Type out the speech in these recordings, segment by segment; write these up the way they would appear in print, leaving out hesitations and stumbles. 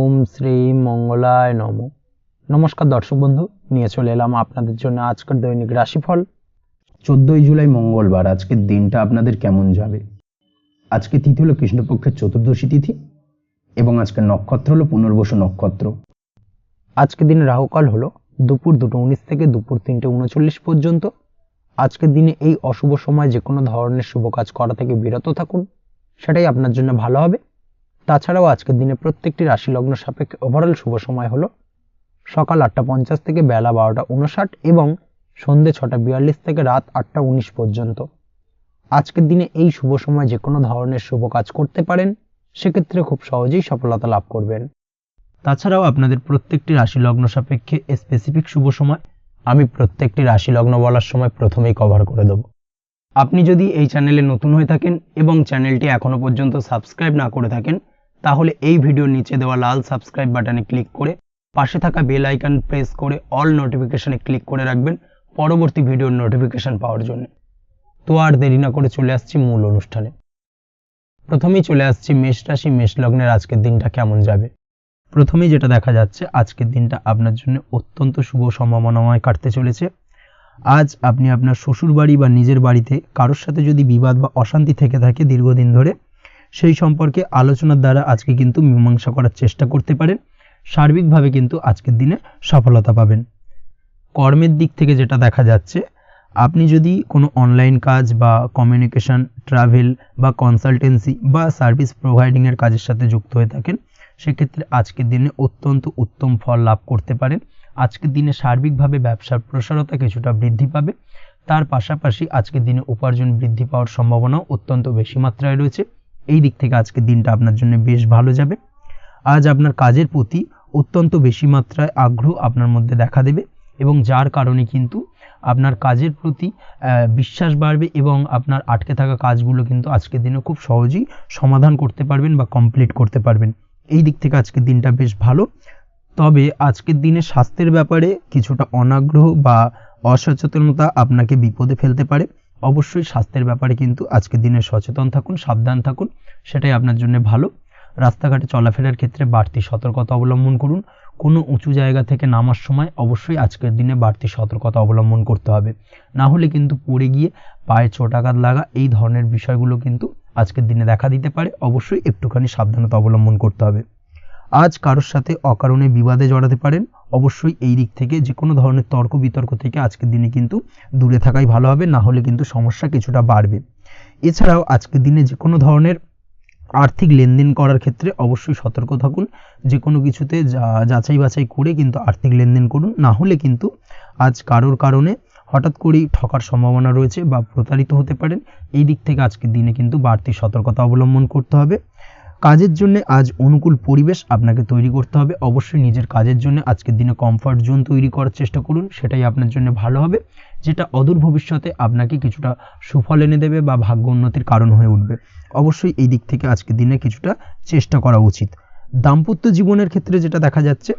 ওম শ্রী মঙ্গলায় নম। নমস্কার দর্শক বন্ধু, নিয়ে চলে এলাম আপনাদের জন্য আজকের দৈনিক রাশিফল। 14 জুলাই মঙ্গলবার। আজকের দিনটা আপনাদের কেমন যাবে? আজকে তিথি হলো কৃষ্ণপক্ষের চতুর্দশী তিথি এবং আজকের নক্ষত্র হলো পুনর্বসু নক্ষত্র। আজকের দিনে রাহুকাল হলো দুপুর 2:19 থেকে দুপুর 3:39 পর্যন্ত। আজকের দিনে এই অশুভ সময় যে কোনো ধরনের শুভ কাজ করা থেকে বিরত থাকুন, সেটাই আপনার জন্য ভালো হবে। তাছাড়াও আজকের দিনে প্রত্যেকটি রাশি লগ্ন সাপেক্ষে ওভারঅল শুভ সময় হলো সকাল 8:50 থেকে বেলা 12:59 এবং সন্ধ্যে 6:42 থেকে রাত 8:19 পর্যন্ত। আজকের দিনে এই শুভ সময় যে কোনো ধরনের শুভ কাজ করতে পারেন, সেক্ষেত্রে খুব সহজেই সফলতা লাভ করবেন। তাছাড়াও আপনাদের প্রত্যেকটি রাশি লগ্ন সাপেক্ষে স্পেসিফিক শুভ সময় আমি প্রত্যেকটি রাশি লগ্ন বলার সময় প্রথমেই কভার করে দেব। আপনি যদি এই চ্যানেলে নতুন হয়ে থাকেন এবং চ্যানেলটি এখনো পর্যন্ত সাবস্ক্রাইব না করে থাকেন, তাহলে এই ভিডিওর নিচে দেওয়া লাল সাবস্ক্রাইব বাটনে ক্লিক করে পাশে থাকা বেল আইকন প্রেস করে অল নোটিফিকেশনে ক্লিক করে রাখবেন পরবর্তী ভিডিওর নোটিফিকেশন পাওয়ার জন্য। তো আর দেরি না করে চলে আসছি মূল অনুষ্ঠানে। প্রথমেই চলে আসছি মেষ রাশি মেষ লগ্নের আজকের দিনটা কেমন যাবে। প্রথমেই যেটা দেখা যাচ্ছে, আজকের দিনটা আপনার জন্য অত্যন্ত শুভ সম্ভাবনাময় কাটতে চলেছে। আজ আপনি আপনার শ্বশুর বাড়ি বা নিজের বাড়িতে কারোর সাথে যদি বিবাদ বা অশান্তি থেকে থাকে দীর্ঘদিন ধরে, সেই সম্পর্কে আলোচনার দ্বারা আজকে কিন্তু মীমাংসা করার চেষ্টা করতে পারেন। সার্বিকভাবে কিন্তু আজকের দিনে সফলতা পাবেন। কর্মের দিক থেকে যেটা দেখা যাচ্ছে, আপনি যদি কোনো অনলাইন কাজ বা কমিউনিকেশন, ট্রাভেল বা কনসালটেন্সি বা সার্ভিস প্রোভাইডিংয়ের কাজের সাথে যুক্ত হয়ে থাকেন, সেক্ষেত্রে আজকের দিনে অত্যন্ত উত্তম ফল লাভ করতে পারেন। আজকের দিনে সার্বিকভাবে ব্যবসার প্রসারতা কিছুটা বৃদ্ধি পাবে। তার পাশাপাশি আজকের দিনে উপার্জন বৃদ্ধি পাওয়ার সম্ভাবনাও অত্যন্ত বেশি মাত্রায় রয়েছে। এই দিক থেকে আজকের দিনটা আপনার জন্য বেশ ভালো যাবে। আজ আপনার কাজের প্রতি অত্যন্ত বেশি মাত্রায় আগ্রহ আপনার মধ্যে দেখা দেবে এবং যার কারণে কিন্তু আপনার কাজের প্রতি বিশ্বাস বাড়বে এবং আপনার আটকে থাকা কাজগুলো কিন্তু আজকের দিনে খুব সহজেই সমাধান করতে পারবেন বা কমপ্লিট করতে পারবেন। এই দিক থেকে আজকের দিনটা বেশ ভালো। তবে আজকের দিনে স্বাস্থ্যের ব্যাপারে কিছুটা অনাগ্রহ বা অসচেতনতা আপনাকে বিপদে ফেলতে পারে। অবশ্যই স্বাস্থ্যের ব্যাপারে কিন্তু আজকের দিনে সচেতন থাকুন, সাবধান থাকুন, সেটাই আপনার জন্য ভালো। রাস্তাঘাটে চলাফেরার ক্ষেত্রে বাড়তি সতর্কতা অবলম্বন করুন। কোনো উঁচু জায়গা থেকে নামার সময় অবশ্যই আজকের দিনে বাড়তি সতর্কতা অবলম্বন করতে হবে, না হলে কিন্তু পড়ে গিয়ে পায়ে চোটাঘাত লাগা এই ধরনের বিষয়গুলো কিন্তু আজকের দিনে দেখা দিতে পারে। অবশ্যই একটুখানি সাবধানতা অবলম্বন করতে হবে। আজ কারোর সাথে অকারণে বিবাদে জড়াতে পারেন। অবশ্যই এই দিক থেকে যে কোনো ধরনের তর্ক বিতর্ক থেকে আজকের দিনে কিন্তু দূরে থাকাই ভালো হবে, না হলে কিন্তু সমস্যা কিছুটা বাড়বে। এছাড়াও আজকের দিনে যে কোনো ধরনের আর্থিক লেনদেন করার ক্ষেত্রে অবশ্যই সতর্ক থাকুন। যে কোনো কিছুতে যাচাই বাছাই করে কিন্তু আর্থিক লেনদেন করুন, না হলে কিন্তু আজ কারোর কারণে হঠাৎ করেই ঠকার সম্ভাবনা রয়েছে বা প্রতারিত হতে পারেন। এই দিক থেকে আজকের দিনে কিন্তু বাড়তি সতর্কতা অবলম্বন করতে হবে। কাজের জন্য আজ অনুকূল পরিবেশ আপনাকে তৈরি করতে হবে। অবশ্যই নিজের কাজের জন্য আজকের দিনে কমফর্ট জোন তৈরি করার চেষ্টা করুন, সেটাই আপনার জন্য ভালো হবে, যেটা অদূর ভবিষ্যতে আপনাকে কিছুটা সুফল এনে দেবে বা ভাগ্য উন্নতির কারণ হয়ে উঠবে। অবশ্যই এই দিক থেকে আজকের দিনে কিছুটা চেষ্টা করা উচিত। দাম্পত্য জীবনের ক্ষেত্রে যেটা দেখা যাচ্ছে,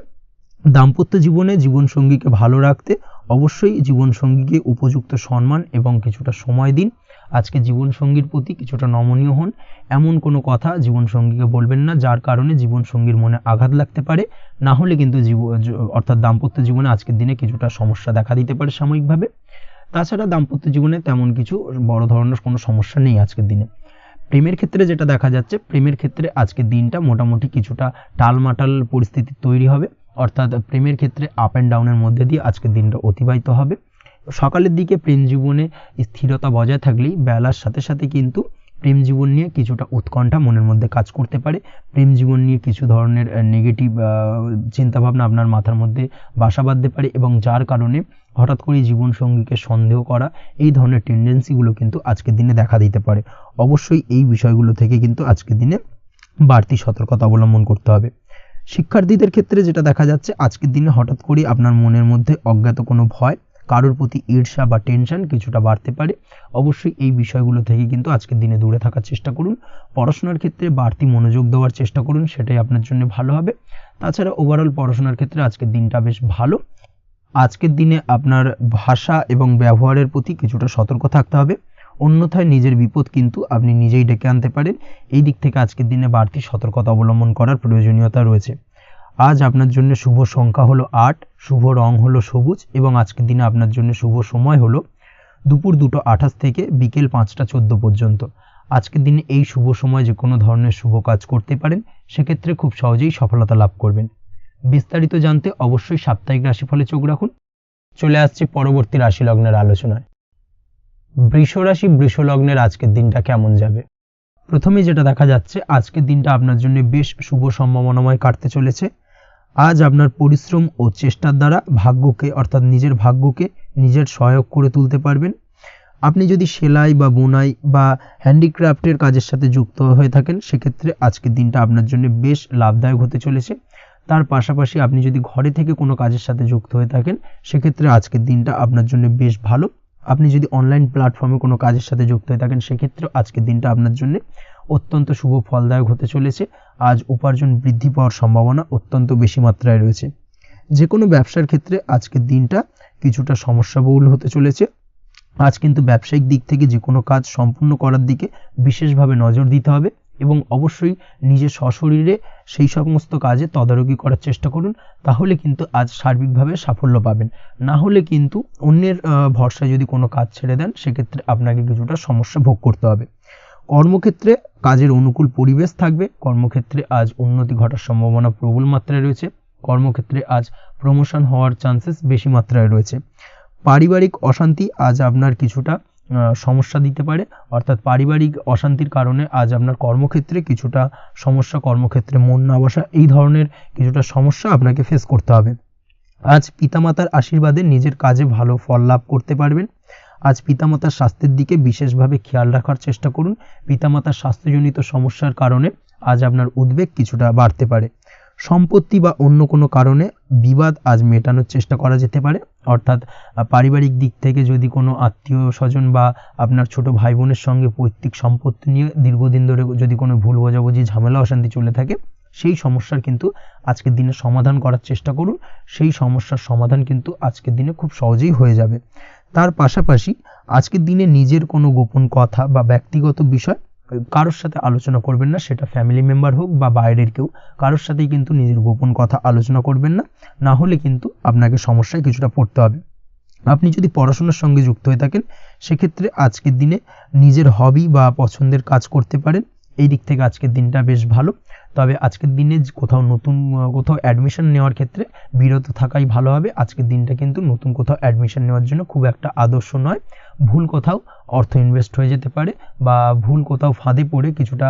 দাম্পত্য জীবনে জীবনসঙ্গীকে ভালো রাখতে অবশ্যই জীবনসঙ্গীকে উপযুক্ত সম্মান এবং কিছুটা সময় দিন। আজকে জীবনসঙ্গীর প্রতি কিছুটা নমনীয় হন। এমন কোনো কথা জীবনসঙ্গীকে বলবেন না যার কারণে জীবনসঙ্গীর মনে আঘাত লাগতে পারে, না হলে কিন্তু অর্থাৎ দাম্পত্য জীবনে আজকের দিনে কিছুটা সমস্যা দেখা দিতে পারে সাময়িকভাবে। তাছাড়া দাম্পত্য জীবনে তেমন কিছু বড় ধরনের কোনো সমস্যা নেই আজকের দিনে। প্রেমের ক্ষেত্রে যেটা দেখা যাচ্ছে, প্রেমের ক্ষেত্রে আজকের দিনটা মোটামুটি কিছুটা টালমাটাল পরিস্থিতি তৈরি হবে, অর্থাৎ প্রেমের ক্ষেত্রে আপ অ্যান্ড ডাউনের মধ্যে দিয়ে আজকের দিনটা অতিবাহিত হবে। সকালের দিকে প্রেম জীবনে স্থিরতা বজায় থাকলেই বেলার সাথে সাথে কিন্তু প্রেম জীবন নিয়ে কিছুটা উৎকণ্ঠা মনের মধ্যে কাজ করতে পারে। প্রেম জীবন নিয়ে কিছু ধরনের নেগেটিভ চিন্তাভাবনা আপনার মাথার মধ্যে বাসা বাঁধতে পারে এবং যার কারণে হঠাৎ করে জীবনসঙ্গীকে সন্দেহ করা এই ধরনের টেন্ডেন্সিগুলো কিন্তু আজকের দিনে দেখা দিতে পারে। অবশ্যই এই বিষয়গুলো থেকে কিন্তু আজকের দিনে বাড়তি সতর্কতা অবলম্বন করতে হবে। শিক্ষার্থীদের ক্ষেত্রে যেটা দেখা যাচ্ছে, আজকের দিনে হঠাৎ করে আপনার মনের মধ্যে অজ্ঞাত কোনো ভয়, কারোর প্রতি ঈর্ষা বা টেনশন কিছুটা বাড়তে পারে। অবশ্যই এই বিষয়গুলো থেকে কিন্তু আজকের দিনে দূরে থাকার চেষ্টা করুন। পড়াশোনার ক্ষেত্রে বাড়তি মনোযোগ দেওয়ার চেষ্টা করুন, সেটাই আপনার জন্য ভালো হবে। তাছাড়া ওভারঅল পড়াশোনার ক্ষেত্রে আজকের দিনটা বেশ ভালো। আজকের দিনে আপনার ভাষা এবং ব্যবহারের প্রতি কিছুটা সতর্ক থাকতে হবে, অন্যথায় নিজের বিপদ কিন্তু আপনি নিজেই ডেকে আনতে পারেন। এই দিক থেকে আজকের দিনে বাড়তি সতর্কতা অবলম্বন করার প্রয়োজনীয়তা রয়েছে। আজ আপনার জন্য শুভ সংখ্যা হলো 8, শুভ রং হলো সবুজ এবং আজকের দিনে আপনার জন্য শুভ সময় হলো দুপুর 2:28 থেকে বিকেল 5:14 পর্যন্ত। আজকের দিনে এই শুভ সময় যে কোনো ধরনের শুভ কাজ করতে পারেন, সেক্ষেত্রে খুব সহজেই সফলতা লাভ করবেন। বিস্তারিত জানতে অবশ্যই সাপ্তাহিক রাশিফলে চোখ রাখুন। চলে আসছে পরবর্তী রাশি লগ্নের আলোচনায়। বৃষ রাশি, বৃষ লগ্নের আজকের দিনটা কেমন যাবে? প্রথমে যেটা দেখা যাচ্ছে, আজকের দিনটা আপনার জন্য বেশ শুভ সম্ভাবনাময় কাটতে চলেছে। আজ আপনার পরিশ্রম ও চেষ্টার দ্বারা ভাগ্যকে অর্থাৎ নিজের ভাগ্যকে নিজের সহায়ক করে তুলতে পারবেন। আপনি যদি সেলাই বা বোনাই বা হ্যান্ডিক্রাফটের কাজের সাথে যুক্ত হয়ে থাকেন, সেক্ষেত্রে আজকের দিনটা আপনার জন্য বেশ লাভদায়ক হতে চলেছে। তার পাশাপাশি আপনি যদি ঘরে থেকে কোনো কাজের সাথে যুক্ত হয়ে থাকেন, সেক্ষেত্রে আজকের দিনটা আপনার জন্য বেশ ভালো। আপনি যদি অনলাইন প্ল্যাটফর্মে কোনো কাজের সাথে যুক্ত হয়ে থাকেন, সেক্ষেত্রে আজকের দিনটা আপনার জন্য অত্যন্ত শুভ ফলদায়ক হতে চলেছে। আজ উপার্জন বৃদ্ধি পাওয়ার সম্ভাবনা অত্যন্ত বেশি মাত্রায় রয়েছে। যে কোনো ব্যবসার ক্ষেত্রে আজকের দিনটা কিছুটা সমস্যাবহুল হতে চলেছে। আজ কিন্তু ব্যবসায়িক দিক থেকে যে কোনো কাজ সম্পূর্ণ করার দিকে বিশেষভাবে নজর দিতে হবে এবং অবশ্যই নিজের সশরীরে সেই সমস্ত কাজে তদারকি করার চেষ্টা করুন, তাহলে কিন্তু আজ সার্বিকভাবে সাফল্য পাবেন। না হলে কিন্তু অন্যের ভরসায় যদি কোনো কাজ ছেড়ে দেন, সেক্ষেত্রে আপনাকে কিছুটা সমস্যা ভোগ করতে হবে। কর্মক্ষেত্রে কাজের অনুকূল পরিবেশ থাকবে। কর্মক্ষেত্রে আজ উন্নতি ঘটার সম্ভাবনা প্রবল মাত্রায় রয়েছে। কর্মক্ষেত্রে আজ প্রমোশন হওয়ার চান্সেস বেশি মাত্রায় রয়েছে। পারিবারিক অশান্তি আজ আপনার কিছুটা সমস্যা দিতে পারে, অর্থাৎ পারিবারিক অশান্তির কারণে আজ আপনার কর্মক্ষেত্রে কিছুটা সমস্যা, কর্মক্ষেত্রে মন না বসা, এই ধরনের কিছুটা সমস্যা আপনাকে ফেস করতে হবে। আজ পিতামাতার আশীর্বাদে নিজের কাজে ভালো ফল লাভ করতে পারবেন। আজ পিতামাতার স্বাস্থ্যের দিকে বিশেষভাবে খেয়াল রাখার চেষ্টা করুন। পিতামাতার স্বাস্থ্যজনিত সমস্যার কারণে আজ আপনার উদ্বেগ কিছুটা বাড়তে পারে। সম্পত্তি বা অন্য কোনো কারণে বিবাদ আজ মেটানোর চেষ্টা করা যেতে পারে, অর্থাৎ পারিবারিক দিক থেকে যদি কোনো আত্মীয় স্বজন বা আপনার ছোট ভাই বোনের সঙ্গে পৈতৃক সম্পত্তি নিয়ে দীর্ঘদিন ধরে যদি কোনো ভুল বোঝাবুঝি, ঝামেলা অশান্তি চলে থাকে, সেই সমস্যার কিন্তু আজকের দিনে সমাধান করার চেষ্টা করুন। সেই সমস্যার সমাধান কিন্তু আজকের দিনে খুব সহজেই হয়ে যাবে। তার পাশাপাশি আজকের দিনে নিজের কোনো গোপন কথা বা ব্যক্তিগত বিষয় কারোর সাথে আলোচনা করবেন না, সেটা ফ্যামিলি মেম্বার হোক বা বাইরের কেউ, কারোর সাথেই কিন্তু নিজের গোপন কথা আলোচনা করবেন না, না হলে কিন্তু আপনাকে সমস্যায় কিছুটা পড়তে হবে। আপনি যদি পড়াশোনার সঙ্গে যুক্ত হয়ে থাকেন, সেক্ষেত্রে আজকের দিনে নিজের হবি বা পছন্দের কাজ করতে পারেন। এই দিক থেকে আজকের দিনটা বেশ ভালো। তবে আজকের দিনে কোথাও অ্যাডমিশন নেওয়ার ক্ষেত্রে বিরত থাকাই ভালো হবে। আজকের দিনটা কিন্তু নতুন কোথাও অ্যাডমিশন নেওয়ার জন্য খুব একটা আদর্শ নয়। ভুল কোথাও অর্থ ইনভেস্ট হয়ে যেতে পারে বা ভুল কোথাও ফাঁদে পড়ে কিছুটা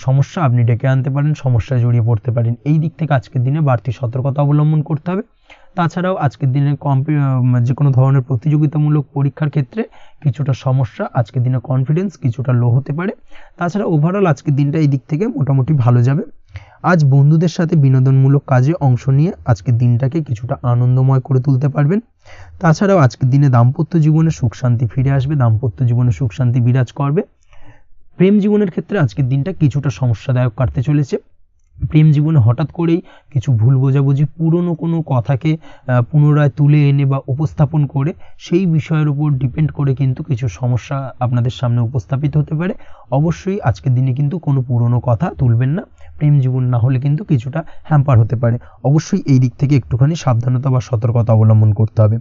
সমস্যা আপনি ডেকে আনতে পারেন, সমস্যায় জড়িয়ে পড়তে পারেন। এই দিক থেকে আজকের দিনে বাড়তি সতর্কতা অবলম্বন করতে হবে। তাছাড়াও আজকের দিনে যে কোনো ধরনের প্রতিযোগিতামূলক পরীক্ষার ক্ষেত্রে কিছুটা সমস্যা, আজকের দিনে কনফিডেন্স কিছুটা লো হতে পারে। তাছাড়া ওভারঅল আজকের দিনটা এই দিক থেকে মোটামুটি ভালো যাবে। আজ বন্ধুদের সাথে বিনোদনমূলক কাজে অংশ নিয়ে আজকের দিনটাকে কিছুটা আনন্দময় করে তুলতে পারবেন। তাছাড়াও আজকের দিনে দাম্পত্য জীবনে সুখ শান্তি ফিরে আসবে, দাম্পত্য জীবনে সুখ শান্তি বিরাজ করবে। প্রেম জীবনের ক্ষেত্রে আজকের দিনটা কিছুটা সমস্যাদায়ক কাটতে চলেছে। প্রেম জীবনে হঠাৎ করেই কিছু ভুল বোঝাবুঝি, পুরনো কোনো কথাকে পুনরায় তুলে এনে বা উপস্থাপন করে সেই বিষয়ের উপর ডিপেন্ড করে কিন্তু কিছু সমস্যা আপনাদের সামনে উপস্থাপিত হতে পারে। অবশ্যই আজকের দিনে কিন্তু কোনো পুরনো কথা তুলবেন না, প্রেম জীবন না হলে কিন্তু কিছুটা হ্যাম্পার হতে পারে। অবশ্যই এই দিক থেকে একটুখানি সাবধানতা বা সতর্কতা অবলম্বন করতে হবে।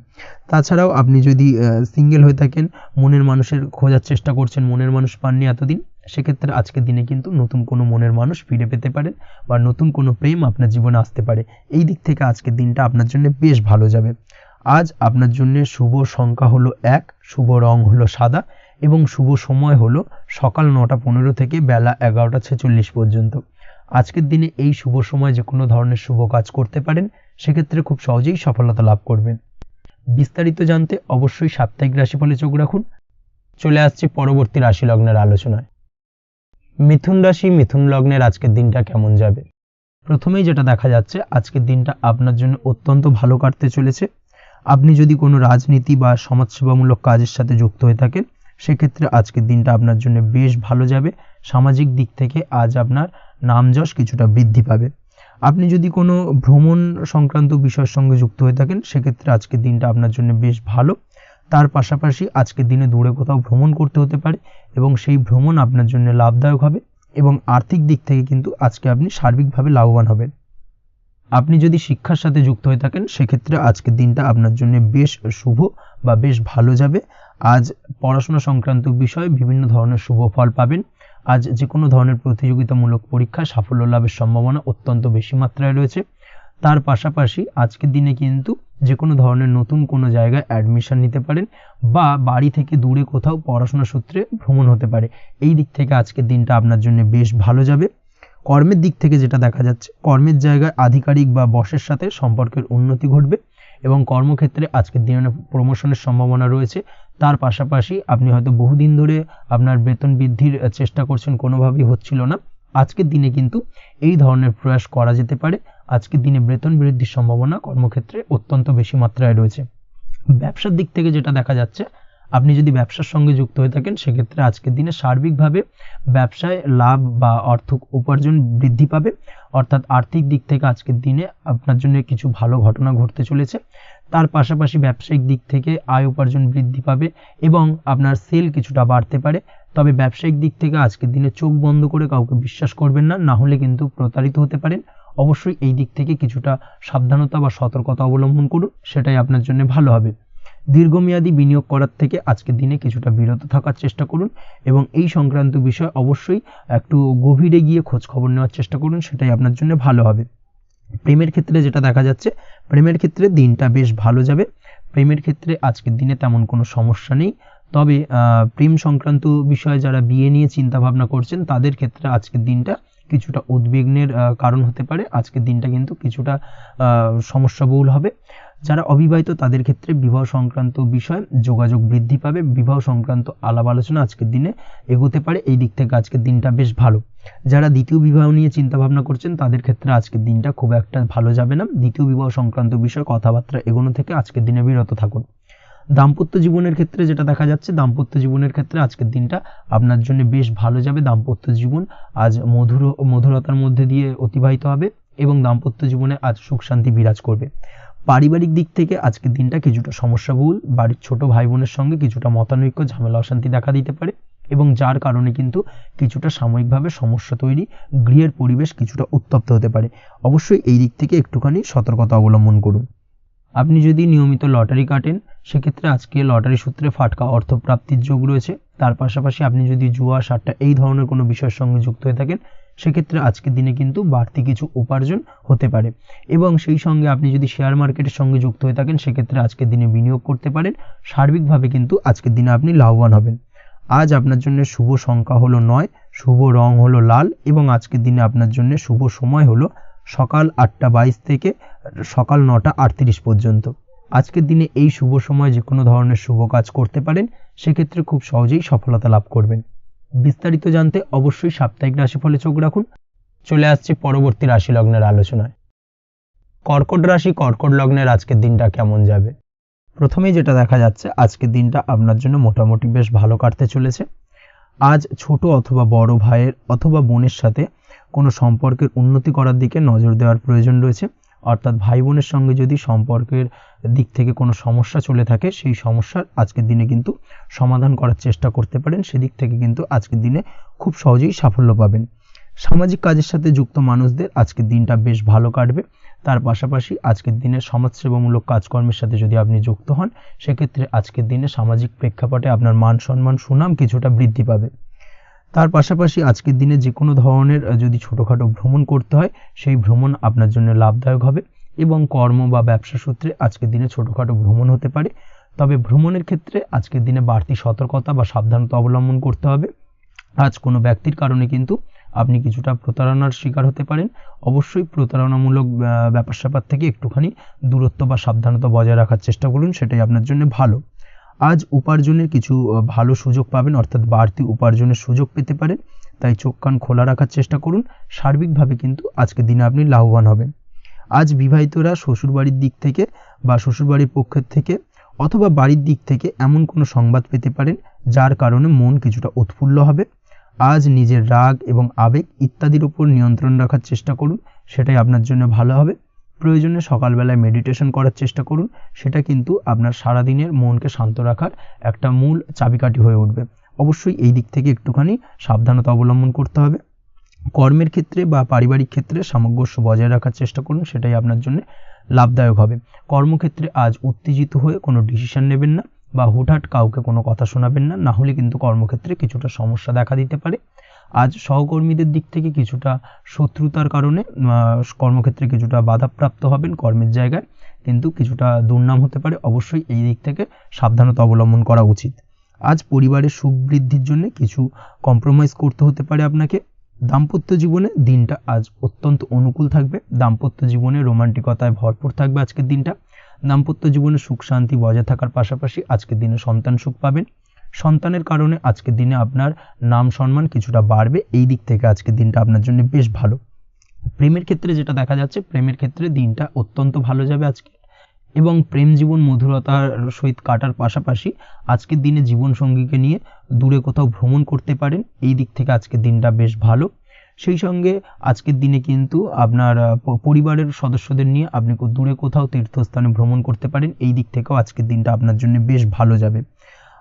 তাছাড়াও আপনি যদি সিঙ্গেল হয়ে থাকেন, মনের মানুষের খোঁজার চেষ্টা করছেন, মনের মানুষ পাননি এতদিন, সেক্ষেত্রে আজকের দিনে কিন্তু নতুন কোনো মনের মানুষ ফিরে পেতে পারেন বা নতুন কোনো প্রেম আপনার জীবনে আসতে পারে। এই দিক থেকে আজকের দিনটা আপনার জন্য বেশ ভালো যাবে। আজ আপনার জন্য শুভ সংখ্যা হলো 1, শুভ রং হলো সাদা এবং শুভ সময় হলো সকাল 9:15 থেকে বেলা 11:46 পর্যন্ত। আজকের দিনে এই শুভ সময় যে কোনো ধরনের শুভ কাজ করতে পারেন, সেক্ষেত্রে খুব সহজেই সফলতা লাভ করবেন। বিস্তারিত জানতে অবশ্যই সাপ্তাহিক রাশিফলে চোখ রাখুন। চলে আসছে পরবর্তী রাশি লগ্নের আলোচনায়। মিথুন রাশি, মিথুন লগ্নের আজকের দিনটা কেমন যাবে? প্রথমেই যেটা দেখা যাচ্ছে, আজকের দিনটা আপনার জন্য অত্যন্ত ভালো কাটতে চলেছে। আপনি যদি কোনো রাজনীতি বা সমাজসেবামূলক কাজের সাথে যুক্ত হয়ে থাকেন, সেক্ষেত্রে আজকের দিনটা আপনার জন্য বেশ ভালো যাবে। সামাজিক দিক থেকে আজ আপনার নামযশ কিছুটা বৃদ্ধি পাবে। আপনি যদি কোনো ভ্রমণ সংক্রান্ত বিষয়ের সঙ্গে যুক্ত হয়ে থাকেন, সেক্ষেত্রে আজকের দিনটা আপনার জন্য বেশ ভালো। তার পাশাপাশি আজকের দিনে দূরে কোথাও ভ্রমণ করতে হতে পারে এবং সেই ভ্রমণ আপনার জন্য লাভদায়ক হবে এবং আর্থিক দিক থেকে কিন্তু আজকে আপনি সার্বিকভাবে লাভবান হবেন। আপনি যদি শিক্ষার সাথে যুক্ত হয়ে থাকেন সেক্ষেত্রে আজকের দিনটা আপনার জন্য বেশ শুভ বা বেশ ভালো যাবে। আজ পড়াশোনা সংক্রান্ত বিষয়ে বিভিন্ন ধরনের শুভ ফল পাবেন। আজ যে কোনো ধরনের প্রতিযোগিতামূলক পরীক্ষায় সাফল্য লাভের সম্ভাবনা অত্যন্ত বেশি মাত্রায় রয়েছে। তার পাশাপাশি আজকের দিনে কিন্তু যে কোনো ধরনের নতুন কোনো জায়গায় অ্যাডমিশন নিতে পারেন বা বাড়ি থেকে দূরে কোথাও পড়াশোনা সূত্রে ভ্রমণ হতে পারে। এই দিক থেকে আজকের দিনটা আপনার জন্য বেশ ভালো যাবে। কর্মের দিক থেকে যেটা দেখা যাচ্ছে, কর্মের জায়গায় আধিকারিক বা বসের সাথে সম্পর্কের উন্নতি ঘটবে এবং কর্মক্ষেত্রে আজকের দিনে প্রমোশনের সম্ভাবনা রয়েছে। তার পাশাপাশি আপনি হয়তো বহুদিন ধরে আপনার বেতন বৃদ্ধির চেষ্টা করছেন, কোনোভাবেই হচ্ছিল না। আজকের দিনে কিন্তু এই ধরনের প্রয়াস করা যেতে পারে। আজকের দিনে বেতন বৃদ্ধির সম্ভাবনা কর্মক্ষেত্রে অত্যন্ত বেশি মাত্রায় রয়েছে। ব্যবসার দিক থেকে যেটা দেখা যাচ্ছে, আপনি যদি ব্যবসার সঙ্গে যুক্ত হয়ে থাকেন সেক্ষেত্রে আজকের দিনে সার্বিকভাবে ব্যবসায় লাভ বা অর্থ উপার্জন বৃদ্ধি পাবে। অর্থাৎ আর্থিক দিক থেকে আজকের দিনে আপনার জন্য কিছু ভালো ঘটনা ঘটতে চলেছে। তার পাশাপাশি ব্যবসায়িক দিক থেকে আয় উপার্জন বৃদ্ধি পাবে এবং আপনার সেল কিছুটা বাড়তে পারে। তবে ব্যবসায়িক দিক থেকে আজকের দিনে চোখ বন্ধ করে কাউকে বিশ্বাস করবেন না, না হলে কিন্তু প্রতারিত হতে পারেন। অবশ্যই এই দিক থেকে কিছুটা সাবধানতা বা সতর্কতা অবলম্বন করুন, সেটাই আপনার জন্য ভালো হবে। দীর্ঘমেয়াদী বিনিয়োগ করার থেকে আজকের দিনে কিছুটা বিরত থাকার চেষ্টা করুন এবং এই সংক্রান্ত বিষয় অবশ্যই একটু গভীরে গিয়ে খোঁজ খবর নেওয়ার চেষ্টা করুন, সেটাই আপনার জন্য ভালো হবে। প্রেমের ক্ষেত্রে যেটা দেখা যাচ্ছে, প্রেমের ক্ষেত্রে দিনটা বেশ ভালো যাবে। প্রেমের ক্ষেত্রে আজকের দিনে তেমন কোনো সমস্যা নেই। তবে প্রেম সংক্রান্ত বিষয়ে যারা বিয়ে নিয়ে চিন্তা ভাবনা করছেন তাদের ক্ষেত্রে আজকের দিনটা কিছুটা উদ্বিগ্নের কারণ হতে পারে। আজকের দিনটা কিন্তু কিছুটা সমস্যাবহুল হবে। যারা অবিবাহিত তাদের ক্ষেত্রে বিবাহ সংক্রান্ত বিষয় যোগাযোগ বৃদ্ধি পাবে। বিবাহ সংক্রান্ত আলাপ আলোচনা আজকের দিনে এগোতে পারে। এই দিক থেকে আজকের দিনটা বেশ ভালো। যারা দ্বিতীয় বিবাহ নিয়ে চিন্তা ভাবনা করছেন তাদের ক্ষেত্রে আজকের দিনটা খুব একটা ভালো যাবে না। দ্বিতীয় বিবাহ সংক্রান্ত বিষয় কথাবার্তা এগোনো থেকে আজকের দিনে বিরত থাকুন। দাম্পত্য জীবনের ক্ষেত্রে যেটা দেখা যাচ্ছে, দাম্পত্য জীবনের ক্ষেত্রে আজকের দিনটা আপনার জন্য বেশ ভালো যাবে। দাম্পত্য জীবন আজ মধুরতার মধ্যে দিয়ে অতিবাহিত হবে এবং দাম্পত্য জীবনে আজ সুখ শান্তি বিরাজ করবে। পারিবারিক দিক থেকে আজকের দিনটা কিছুটা সমস্যাবহুল। বাড়ির ছোট ভাই বোনের সঙ্গে কিছুটা মতানৈক্য, ঝামেলা অশান্তি দেখা দিতে পারে এবং যার কারণে কিন্তু কিছুটা সাময়িকভাবে সমস্যা তৈরি, গৃহের পরিবেশ কিছুটা উত্তপ্ত হতে পারে। অবশ্যই এই দিক থেকে একটুখানি সতর্কতা অবলম্বন করুন। আপনি যদি নিয়মিত লটারি কাটেন সেক্ষেত্রে আজকে লটারি সূত্রে ফাটকা অর্থপ্রাপ্তির যোগ রয়েছে। তার পাশাপাশি আপনি যদি জুয়া সাট্টা এই ধরনের কোনো বিষয়ের সঙ্গে যুক্ত হয়ে থাকেন সেক্ষেত্রে আজকের দিনে কিন্তু বাড়তি কিছু উপার্জন হতে পারে এবং সেই সঙ্গে আপনি যদি শেয়ার মার্কেটের সঙ্গে যুক্ত হয়ে থাকেন সেক্ষেত্রে আজকের দিনে বিনিয়োগ করতে পারেন। সার্বিকভাবে কিন্তু আজকের দিনে আপনি লাভবান হবেন। আজ আপনার জন্য শুভ সংখ্যা হলো 9, শুভ রং হলো লাল এবং আজকের দিনে আপনার জন্য শুভ সময় হলো সকাল 8:22 থেকে সকাল 9:38 পর্যন্ত। আজকের দিনে এই শুভ সময় যে কোনো ধরনের শুভ কাজ করতে পারেন, সেক্ষেত্রে খুব সহজেই সফলতা লাভ করবেন। বিস্তারিত জানতে অবশ্যই সাপ্তাহিক রাশিফলে চোখ রাখুন। চলে আসছে পরবর্তী রাশি লগ্নের আলোচনায়। কর্কট রাশি, কর্কট লগ্নের আজকের দিনটা কেমন যাবে? প্রথমেই যেটা দেখা যাচ্ছে, আজকের দিনটা আপনার জন্য মোটামুটি বেশ ভালো কাটতে চলেছে। আজ ছোট অথবা বড় ভাইয়ের অথবা বোনের সাথে কোনো সম্পর্কের উন্নতি করার দিকে নজর দেওয়ার প্রয়োজন রয়েছে। অর্থাৎ ভাই বোনের সঙ্গে যদি সম্পর্কের দিক থেকে কোনো সমস্যা চলে থাকে সেই সমস্যার আজকের দিনে কিন্তু সমাধান করার চেষ্টা করতে পারেন। সেদিক থেকে কিন্তু আজকের দিনে খুব সহজেই সাফল্য পাবেন। সামাজিক কাজের সাথে যুক্ত মানুষদের আজকের দিনটা বেশ ভালো কাটবে। তার পাশাপাশি আজকের দিনে সমাজসেবামূলক কাজকর্মের সাথে যদি আপনি যুক্ত হন সেক্ষেত্রে আজকের দিনে সামাজিক প্রেক্ষাপটে আপনার মান সম্মান সুনাম কিছুটা বৃদ্ধি পাবে। তার পাশাপাশি আজকের দিনে যে কোনো ধরনের যদি ছোটোখাটো ভ্রমণ করতে হয় সেই ভ্রমণ আপনার জন্য লাভদায়ক হবে এবং কর্ম বা ব্যবসা সূত্রে আজকের দিনে ছোটোখাটো ভ্রমণ হতে পারে। তবে ভ্রমণের ক্ষেত্রে আজকের দিনে বাড়তি সতর্কতা বা সাবধানতা অবলম্বন করতে হবে। আজ কোনো ব্যক্তির কারণে কিন্তু আপনি কিছুটা প্রতারণার শিকার হতে পারেন। অবশ্যই প্রতারণামূলক ব্যাপার স্যাপার থেকে একটুখানি দূরত্ব বা সাবধানতা বজায় রাখার চেষ্টা করুন, সেটাই আপনার জন্য ভালো। আজ উপার্জনের কিছু ভালো সুযোগ পাবেন, অর্থাৎ বাড়তি উপার্জনের সুযোগ পেতে পারেন, তাই চোখ কান খোলা রাখার চেষ্টা করুন। সার্বিকভাবে কিন্তু আজকের দিনে আপনি লাভবান হবেন। আজ বিবাহিতরা শ্বশুরবাড়ির দিক থেকে বা শ্বশুরবাড়ির পক্ষের থেকে অথবা বাড়ির দিক থেকে এমন কোনো সংবাদ পেতে পারেন যার কারণে মন কিছুটা উৎফুল্ল হবে। আজ নিজের রাগ এবং আবেগ ইত্যাদির উপর নিয়ন্ত্রণ রাখার চেষ্টা করুন, সেটাই আপনার জন্য ভালো হবে। প্রয়োজনে সকালবেলায় মেডিটেশন করার চেষ্টা করুন, সেটা কিন্তু আপনার সারাদিনের মনকে শান্ত রাখার একটা মূল চাবিকাঠি হয়ে উঠবে। অবশ্যই এই দিক থেকে একটুখানি সাবধানতা অবলম্বন করতে হবে। কর্মের ক্ষেত্রে বা পারিবারিক ক্ষেত্রে সামঞ্জস্য বজায় রাখার চেষ্টা করুন, সেটাই আপনার জন্য লাভদায়ক হবে। কর্মক্ষেত্রে আজ উত্তেজিত হয়ে কোনো ডিসিশন নেবেন না বা হুটহাট কাউকে কোনো কথা শোনাবেন না, না হলে কিন্তু কর্মক্ষেত্রে কিছুটা সমস্যা দেখা দিতে পারে। আজ সহকর্মীদের দিক থেকে কিছুটা শত্রুতার কারণে কর্মক্ষেত্রে কিছুটা বাধাপ্রাপ্ত হবেন, কর্মের জায়গায় কিন্তু কিছুটা দুর্নাম হতে পারে। অবশ্যই এই দিক থেকে সাবধানতা অবলম্বন করা উচিত। আজ পরিবারের সুখ বৃদ্ধির জন্য কিছু কম্প্রোমাইজ করতে হতে পারে আপনাকে। দাম্পত্য জীবনে দিনটা আজ অত্যন্ত অনুকূল থাকবে। দাম্পত্য জীবনে রোমান্টিকতায় ভরপুর থাকবে আজকের দিনটা। দাম্পত্য জীবনে সুখ শান্তি বজায় থাকার পাশাপাশি আজকের দিনে সন্তান সুখ পাবেন। সন্তানের কারণে আজকের দিনে আপনার নাম সম্মান কিছুটা বাড়বে। এই দিক থেকে আজকের দিনটা আপনার জন্য বেশ ভালো। প্রেমের ক্ষেত্রে যেটা দেখা যাচ্ছে, প্রেমের ক্ষেত্রে দিনটা অত্যন্ত ভালো যাবে আজকে, এবং প্রেম জীবন মধুরতার সহিত কাটার পাশাপাশি আজকের দিনে জীবনসঙ্গীকে নিয়ে দূরে কোথাও ভ্রমণ করতে পারেন। এই দিক থেকে আজকের দিনটা বেশ ভালো। সেই সঙ্গে আজকের দিনে কিন্তু আপনার পরিবারের সদস্যদের নিয়ে আপনি দূরে কোথাও তীর্থস্থানে ভ্রমণ করতে পারেন। এই দিক থেকেও আজকের দিনটা আপনার জন্য বেশ ভালো যাবে।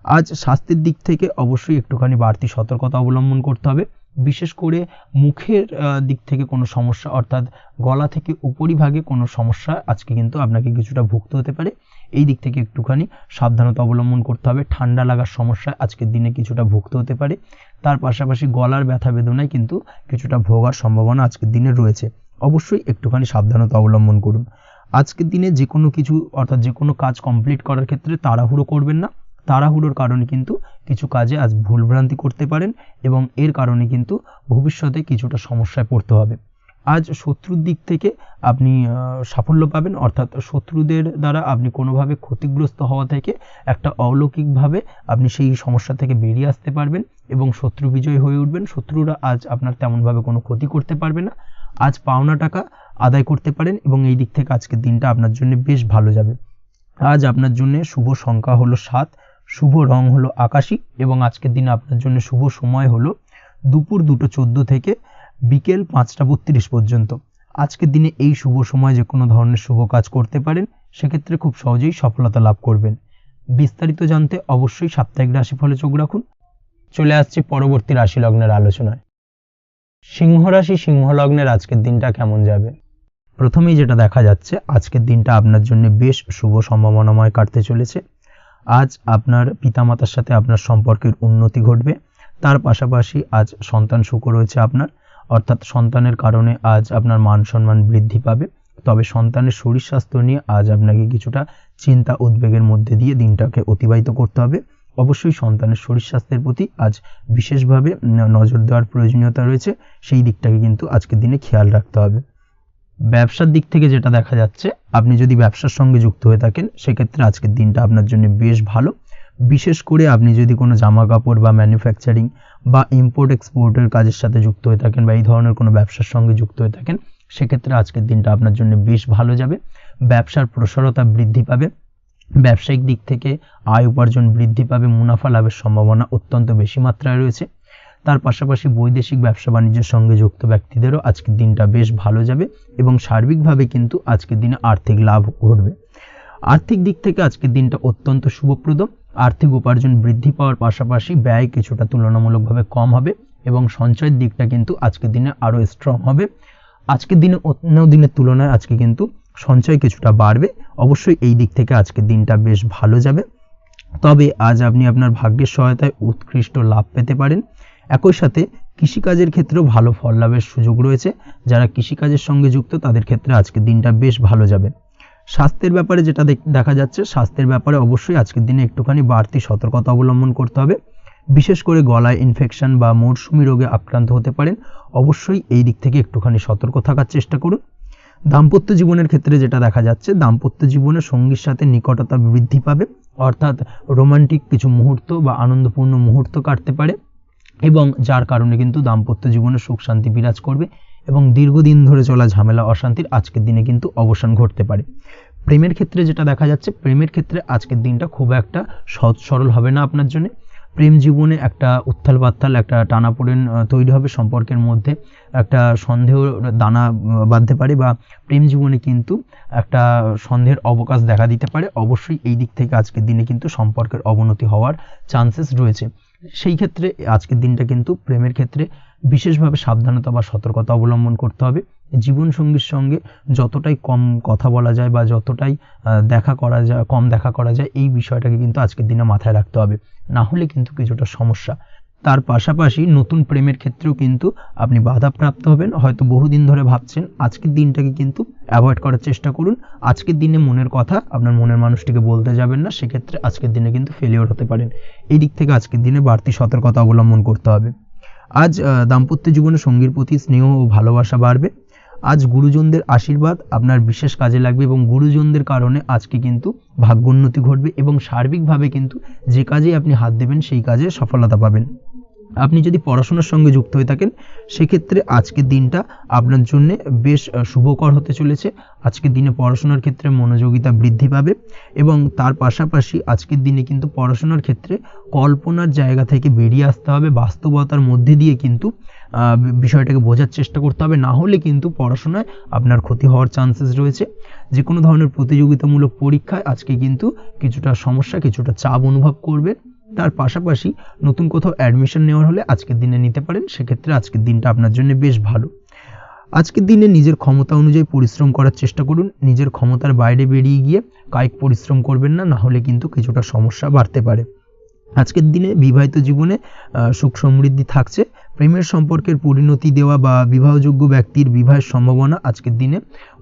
আজ স্বাস্থ্যের দিক থেকে অবশ্যই একটুখানি বাড়তি সতর্কতা অবলম্বন করতে হবে। বিশেষ করে মুখের দিক থেকে কোনো সমস্যা, অর্থাৎ গলা থেকে উপরিভাগে কোনো সমস্যা আজকে কিন্তু আপনাকে কিছুটা ভুগতে হতে পারে। এই দিক থেকে একটুখানি সাবধানতা অবলম্বন করতে হবে। ঠান্ডা লাগার সমস্যা আজকের দিনে কিছুটা ভুগতে হতে পারে। তার পাশাপাশি গলার ব্যথা বেদনায় কিন্তু কিছুটা ভোগার সম্ভাবনা আজকের দিনে রয়েছে। অবশ্যই একটুখানি সাবধানতা অবলম্বন করুন। আজকের দিনে যে কোনো কিছু, অর্থাৎ যে কোনো কাজ কমপ্লিট করার ক্ষেত্রে তাড়াহুড়ো করবেন না। তাড়াহুড়োর কারণে কিন্তু কিছু কাজে আজ ভুলভ্রান্তি করতে পারেন এবং এর কারণে কিন্তু ভবিষ্যতে কিছুটা সমস্যায় পড়তে হবে। আজ শত্রুর দিক থেকে আপনি সাফল্য পাবেন, অর্থাৎ শত্রুদের দ্বারা আপনি কোনোভাবে ক্ষতিগ্রস্ত হওয়া থেকে একটা অলৌকিকভাবে আপনি সেই সমস্যা থেকে বেরিয়ে আসতে পারবেন এবং শত্রু বিজয় হয়ে উঠবেন। শত্রুরা আজ আপনার তেমনভাবে কোনো ক্ষতি করতে পারবে না। আজ পাওনা টাকা আদায় করতে পারেন এবং এই দিক থেকে আজকের দিনটা আপনার জন্য বেশ ভালো যাবে। আজ আপনার জন্য শুভ সংখ্যা হলো 7, শুভ রং হলো আকাশী এবং আজকের দিনে আপনার জন্য শুভ সময় হলো দুপুর 2:14 থেকে বিকেল 5:32 পর্যন্ত। আজকের দিনে এই শুভ সময় যে কোনো ধরনের শুভ কাজ করতে পারেন, সেক্ষেত্রে খুব সহজেই সফলতা লাভ করবেন। বিস্তারিত জানতে অবশ্যই সাপ্তাহিক রাশিফলে চোখ রাখুন। চলে আসছি পরবর্তী রাশি লগ্নের আলোচনায়। সিংহ রাশি, সিংহ লগ্নের আজকের দিনটা কেমন যাবে? প্রথমেই যেটা দেখা যাচ্ছে, আজকের দিনটা আপনার জন্য বেশ শুভ সম্ভাবনাময় কাটতে চলেছে। আজ আপনার পিতামাতার সাথে আপনার সম্পর্কের উন্নতি ঘটবে। তার পাশাপাশি আজ সন্তান সুখ রয়েছে আপনার, অর্থাৎ সন্তানের কারণে আজ আপনার মান সম্মান বৃদ্ধি পাবে। তবে সন্তানের শরীর স্বাস্থ্য নিয়ে আজ আপনাকে কিছুটা চিন্তা উদ্বেগের মধ্যে দিয়ে দিনটাকে অতিবাহিত করতে হবে। অবশ্যই সন্তানের শরীর স্বাস্থ্যের প্রতি আজ বিশেষভাবে নজর দেওয়ার প্রয়োজনীয়তা রয়েছে, সেই দিকটাকে কিন্তু আজকের দিনে খেয়াল রাখতে হবে। ব্যবসার দিক থেকে যেটা দেখা যাচ্ছে, আপনি যদি ব্যবসার সঙ্গে যুক্ত হয়ে থাকেন সেক্ষেত্রে আজকের দিনটা আপনার জন্য বেশ ভালো। বিশেষ করে আপনি যদি কোনো জামা কাপড় বা ম্যানুফ্যাকচারিং বা ইম্পোর্ট এক্সপোর্টের কাজের সাথে যুক্ত হয়ে থাকেন বা এই ধরনের কোনো ব্যবসার সঙ্গে যুক্ত হয়ে থাকেন, সেক্ষেত্রে আজকের দিনটা আপনার জন্য বেশ ভালো যাবে। ব্যবসার প্রসারতা বৃদ্ধি পাবে, ব্যবসায়িক দিক থেকে আয় উপার্জন বৃদ্ধি পাবে, মুনাফা লাভের সম্ভাবনা অত্যন্ত বেশি মাত্রায় রয়েছে। তার পাশাপাশি বৈদেশিক ব্যবসা বাণিজ্যের সঙ্গে যুক্ত ব্যক্তিদেরও আজকের দিনটা বেশ ভালো যাবে এবং সার্বিকভাবে কিন্তু আজকের দিনে আর্থিক লাভ ঘটবে। আর্থিক দিক থেকে আজকের দিনটা অত্যন্ত শুভপ্রদ। আর্থিক উপার্জন বৃদ্ধি পাওয়ার পাশাপাশি ব্যয় কিছুটা তুলনামূলকভাবে কম হবে এবং সঞ্চয়ের দিকটা কিন্তু আজকের দিনে আরও স্ট্রং হবে। আজকের দিনে অন্য দিনের তুলনায় আজকে কিন্তু সঞ্চয় কিছুটা বাড়বে। অবশ্যই এই দিক থেকে আজকের দিনটা বেশ ভালো যাবে। তবে আজ আপনি আপনার ভাগ্যের সহায়তায় উৎকৃষ্ট লাভ পেতে পারেন। একই সাথে কৃষিকাজের ক্ষেত্রেও ভালো ফল লাভের সুযোগ রয়েছে। যারা কৃষিকাজের সঙ্গে যুক্ত তাদের ক্ষেত্রে আজকের দিনটা বেশ ভালো যাবে। স্বাস্থ্যের ব্যাপারে যেটা দেখা যাচ্ছে, স্বাস্থ্যের ব্যাপারে অবশ্যই আজকের দিনে একটুখানি বাড়তি সতর্কতা অবলম্বন করতে হবে। বিশেষ করে গলায় ইনফেকশন বা মৌসুমি রোগে আক্রান্ত হতে পারেন। অবশ্যই এই দিক থেকে একটুখানি সতর্ক থাকার চেষ্টা করুন। দাম্পত্য জীবনের ক্ষেত্রে যেটা দেখা যাচ্ছে, দাম্পত্য জীবনে সঙ্গীর সাথে নিকটতা বৃদ্ধি পাবে, অর্থাৎ রোমান্টিক কিছু মুহূর্ত বা আনন্দপূর্ণ মুহূর্ত কাটতে পারে এবং যার কারণে কিন্তু দাম্পত্য জীবনে সুখ শান্তি বিরাজ করবে এবং দীর্ঘদিন ধরে চলা ঝামেলা অশান্তির আজকের দিনে কিন্তু অবসান ঘটতে পারে। প্রেমের ক্ষেত্রে যেটা দেখা যাচ্ছে, প্রেমের ক্ষেত্রে আজকের দিনটা খুব একটা সহজ সরল হবে না আপনার জন্য। প্রেম জীবনে একটা উত্থাল পাত্তাল একটা টানাপোড়েন তৈরি হবে, সম্পর্কের মধ্যে একটা সন্দেহ দানা বাঁধতে পারে বা প্রেম জীবনে কিন্তু একটা সন্দেহের অবকাশ দেখা দিতে পারে। অবশ্যই এই দিক থেকে আজকের দিনে কিন্তু সম্পর্কের অবনতি হওয়ার চান্সেস রয়েছে। সেই ক্ষেত্রে আজকের দিনটা কিন্তু প্রেমের ক্ষেত্রে বিশেষভাবে সাবধানতা বা সতর্কতা অবলম্বন করতে হবে। জীবনসঙ্গীর সঙ্গে যতটাই কম কথা বলা যায় বা যতটাই কম দেখা করা যায় এই বিষয়টাকে কিন্তু আজকের দিনে মাথায় রাখতে হবে, না হলে কিন্তু কিছুটা সমস্যা। তার পাশাপাশি নতুন প্রেমের ক্ষেত্রেও কিন্তু আপনি বাধাপ্রাপ্ত হবেন। হয়তো বহুদিন ধরে ভাবছেন, আজকের দিনটাকে কিন্তু অ্যাভয়েড করার চেষ্টা করুন। আজকের দিনে মনের কথা আপনার মনের মানুষটিকে বলতে যাবেন না, সেক্ষেত্রে আজকের দিনে কিন্তু ফেলিওর হতে পারেন। এই দিক থেকে আজকের দিনে বাড়তি সতর্কতা অবলম্বন করতে হবে। আজ দাম্পত্য জীবনে সঙ্গীর প্রতি স্নেহ ও ভালোবাসা বাড়বে। আজ গুরুজনদের আশীর্বাদ আপনার বিশেষ কাজে লাগবে এবং গুরুজনদের কারণে আজকে কিন্তু ভাগ্যোন্নতি ঘটবে এবং সার্বিকভাবে কিন্তু যে কাজে আপনি হাত দেবেন সেই কাজে সফলতা পাবেন। আপনি যদি পড়াশোনার সঙ্গে যুক্ত হয়ে থাকেন সেক্ষেত্রে আজকের দিনটা আপনার জন্য বেশ শুভকর হতে চলেছে। আজকের দিনে পড়াশোনার ক্ষেত্রে মনোযোগিতা বৃদ্ধি পাবে এবং তার পাশাপাশি আজকের দিনে কিন্তু পড়াশোনার ক্ষেত্রে কল্পনার জায়গা থেকে বেরিয়ে আসতে হবে, বাস্তবতার মধ্যে দিয়ে কিন্তু বিষয়টাকে বোঝার চেষ্টা করতে হবে, না হলে কিন্তু পড়াশোনায় আপনার ক্ষতি হওয়ার চান্সেস রয়েছে। যে কোনো ধরনের প্রতিযোগিতামূলক পরীক্ষায় আজকে কিন্তু কিছুটা সমস্যা, কিছুটা চাপ অনুভব করবে। তার পাশাপাশি নতুন কোথাও অ্যাডমিশন নেওয়ার হলে আজকের দিনে নিতে পারেন, সেক্ষেত্রে আজকের দিনটা আপনার জন্য বেশ ভালো। আজকের দিনে নিজের ক্ষমতা অনুযায়ী পরিশ্রম করার চেষ্টা করুন। নিজের ক্ষমতার বাইরে বেরিয়ে গিয়ে কায়িক পরিশ্রম করবেন না, না হলে কিন্তু কিছুটা সমস্যা বাড়তে পারে। আজকের দিনে বিবাহিত জীবনে সুখ সমৃদ্ধি থাকছে। প্রেমের সম্পর্কের পরিণতি দেওয়া বা বিবাহযোগ্য ব্যক্তির বিবাহের সম্ভাবনা আজকের দিনে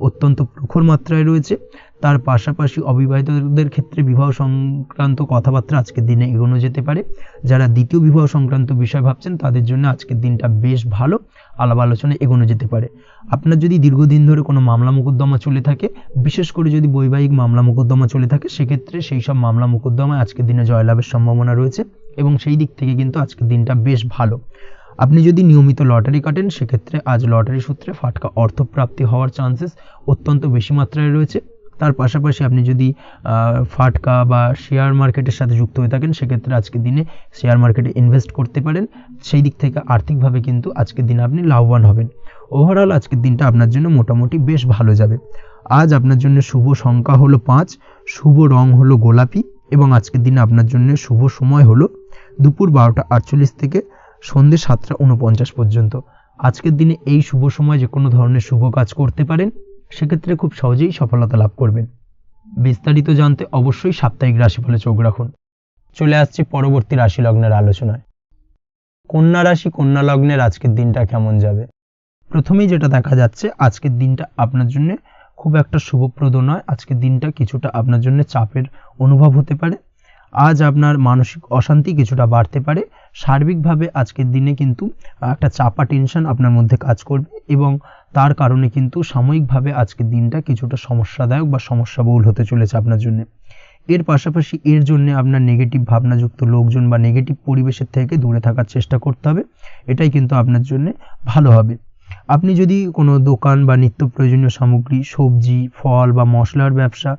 অত্যন্ত প্রখর মাত্রায় রয়েছে। তার পাশাপাশি অবিবাহিতদের ক্ষেত্রে বিবাহ সংক্রান্ত কথাবার্তা আজকের দিনে এগোনো যেতে পারে। যারা দ্বিতীয় বিবাহ সংক্রান্ত বিষয় ভাবছেন তাদের জন্য আজকের দিনটা বেশ ভালো, আলাপ আলোচনায় এগোনো যেতে পারে। আপনার যদি দীর্ঘদিন ধরে কোনো মামলা মোকদ্দমা চলে থাকে, বিশেষ করে যদি বৈবাহিক মামলা মোকদ্দমা চলে থাকে, সেক্ষেত্রে সেই সব মামলা মোকদ্দমায় আজকের দিনে জয়লাভের সম্ভাবনা রয়েছে এবং সেই দিক থেকে কিন্তু আজকের দিনটা বেশ ভালো। আপনি যদি নিয়মিত লটারি কাটেন সেক্ষেত্রে আজ লটারি সূত্রে ফাটকা অর্থপ্রাপ্তি হওয়ার চান্সেস অত্যন্ত বেশি মাত্রায় রয়েছে। তার পাশাপাশি আপনি যদি ফাটকা বা শেয়ার মার্কেটের সাথে যুক্ত হয়ে থাকেন সেক্ষেত্রে আজকের দিনে শেয়ার মার্কেটে ইনভেস্ট করতে পারেন। সেই দিক থেকে আর্থিকভাবে কিন্তু আজকের দিনে আপনি লাভবান হবেন। ওভারঅল আজকের দিনটা আপনার জন্য মোটামুটি বেশ ভালো যাবে। আজ আপনার জন্য শুভ সংখ্যা হলো 5, শুভ রং হলো গোলাপি এবং আজকের দিনে আপনার জন্য শুভ সময় হলো দুপুর 12টা 48 থেকে সন্ধ্যে 7টা 49 পর্যন্ত। আজকের দিনে এই শুভ সময় যে কোনো ধরনের শুভ কাজ করতে পারেন, সেক্ষেত্রে খুব সহজেই সফলতা লাভ করবেন। বিস্তারিত জানতে অবশ্যই সাপ্তাহিক রাশিফলে চোখ রাখুন। চলে আসছি পরবর্তী রাশি লগ্নের আলোচনায়। কন্যা রাশি, কন্যা লগ্নের আজকের দিনটা কেমন যাবে? প্রথমেই যেটা দেখা যাচ্ছে, আজকের দিনটা আপনার জন্য খুব একটা শুভপ্রদ নয়। আজকের দিনটা কিছুটা আপনার জন্য চাপের অনুভব হতে পারে। আজ আপনার মানসিক অশান্তি কিছুটা বাড়তে পারে। সার্বিকভাবে আজকের দিনে কিন্তু একটা চাপা টেনশন আপনার মধ্যে কাজ করবে এবং তার কারণে কিন্তু সাময়িকভাবে আজকের দিনটা কিছুটা সমস্যাদায়ক বা সমস্যাবহুল হতে চলেছে আপনার জন্য। এর পাশাপাশি এর জন্য আপনার নেগেটিভ ভাবনাযুক্ত লোকজন বা নেগেটিভ পরিবেশের থেকে দূরে থাকার চেষ্টা করতে হবে। এটাই কিন্তু আপনার জন্য ভালো হবে। আপনি যদি কোনো দোকান বা নিত্য প্রয়োজনীয় সামগ্রী, সবজি, ফল বা মশলার ব্যবসা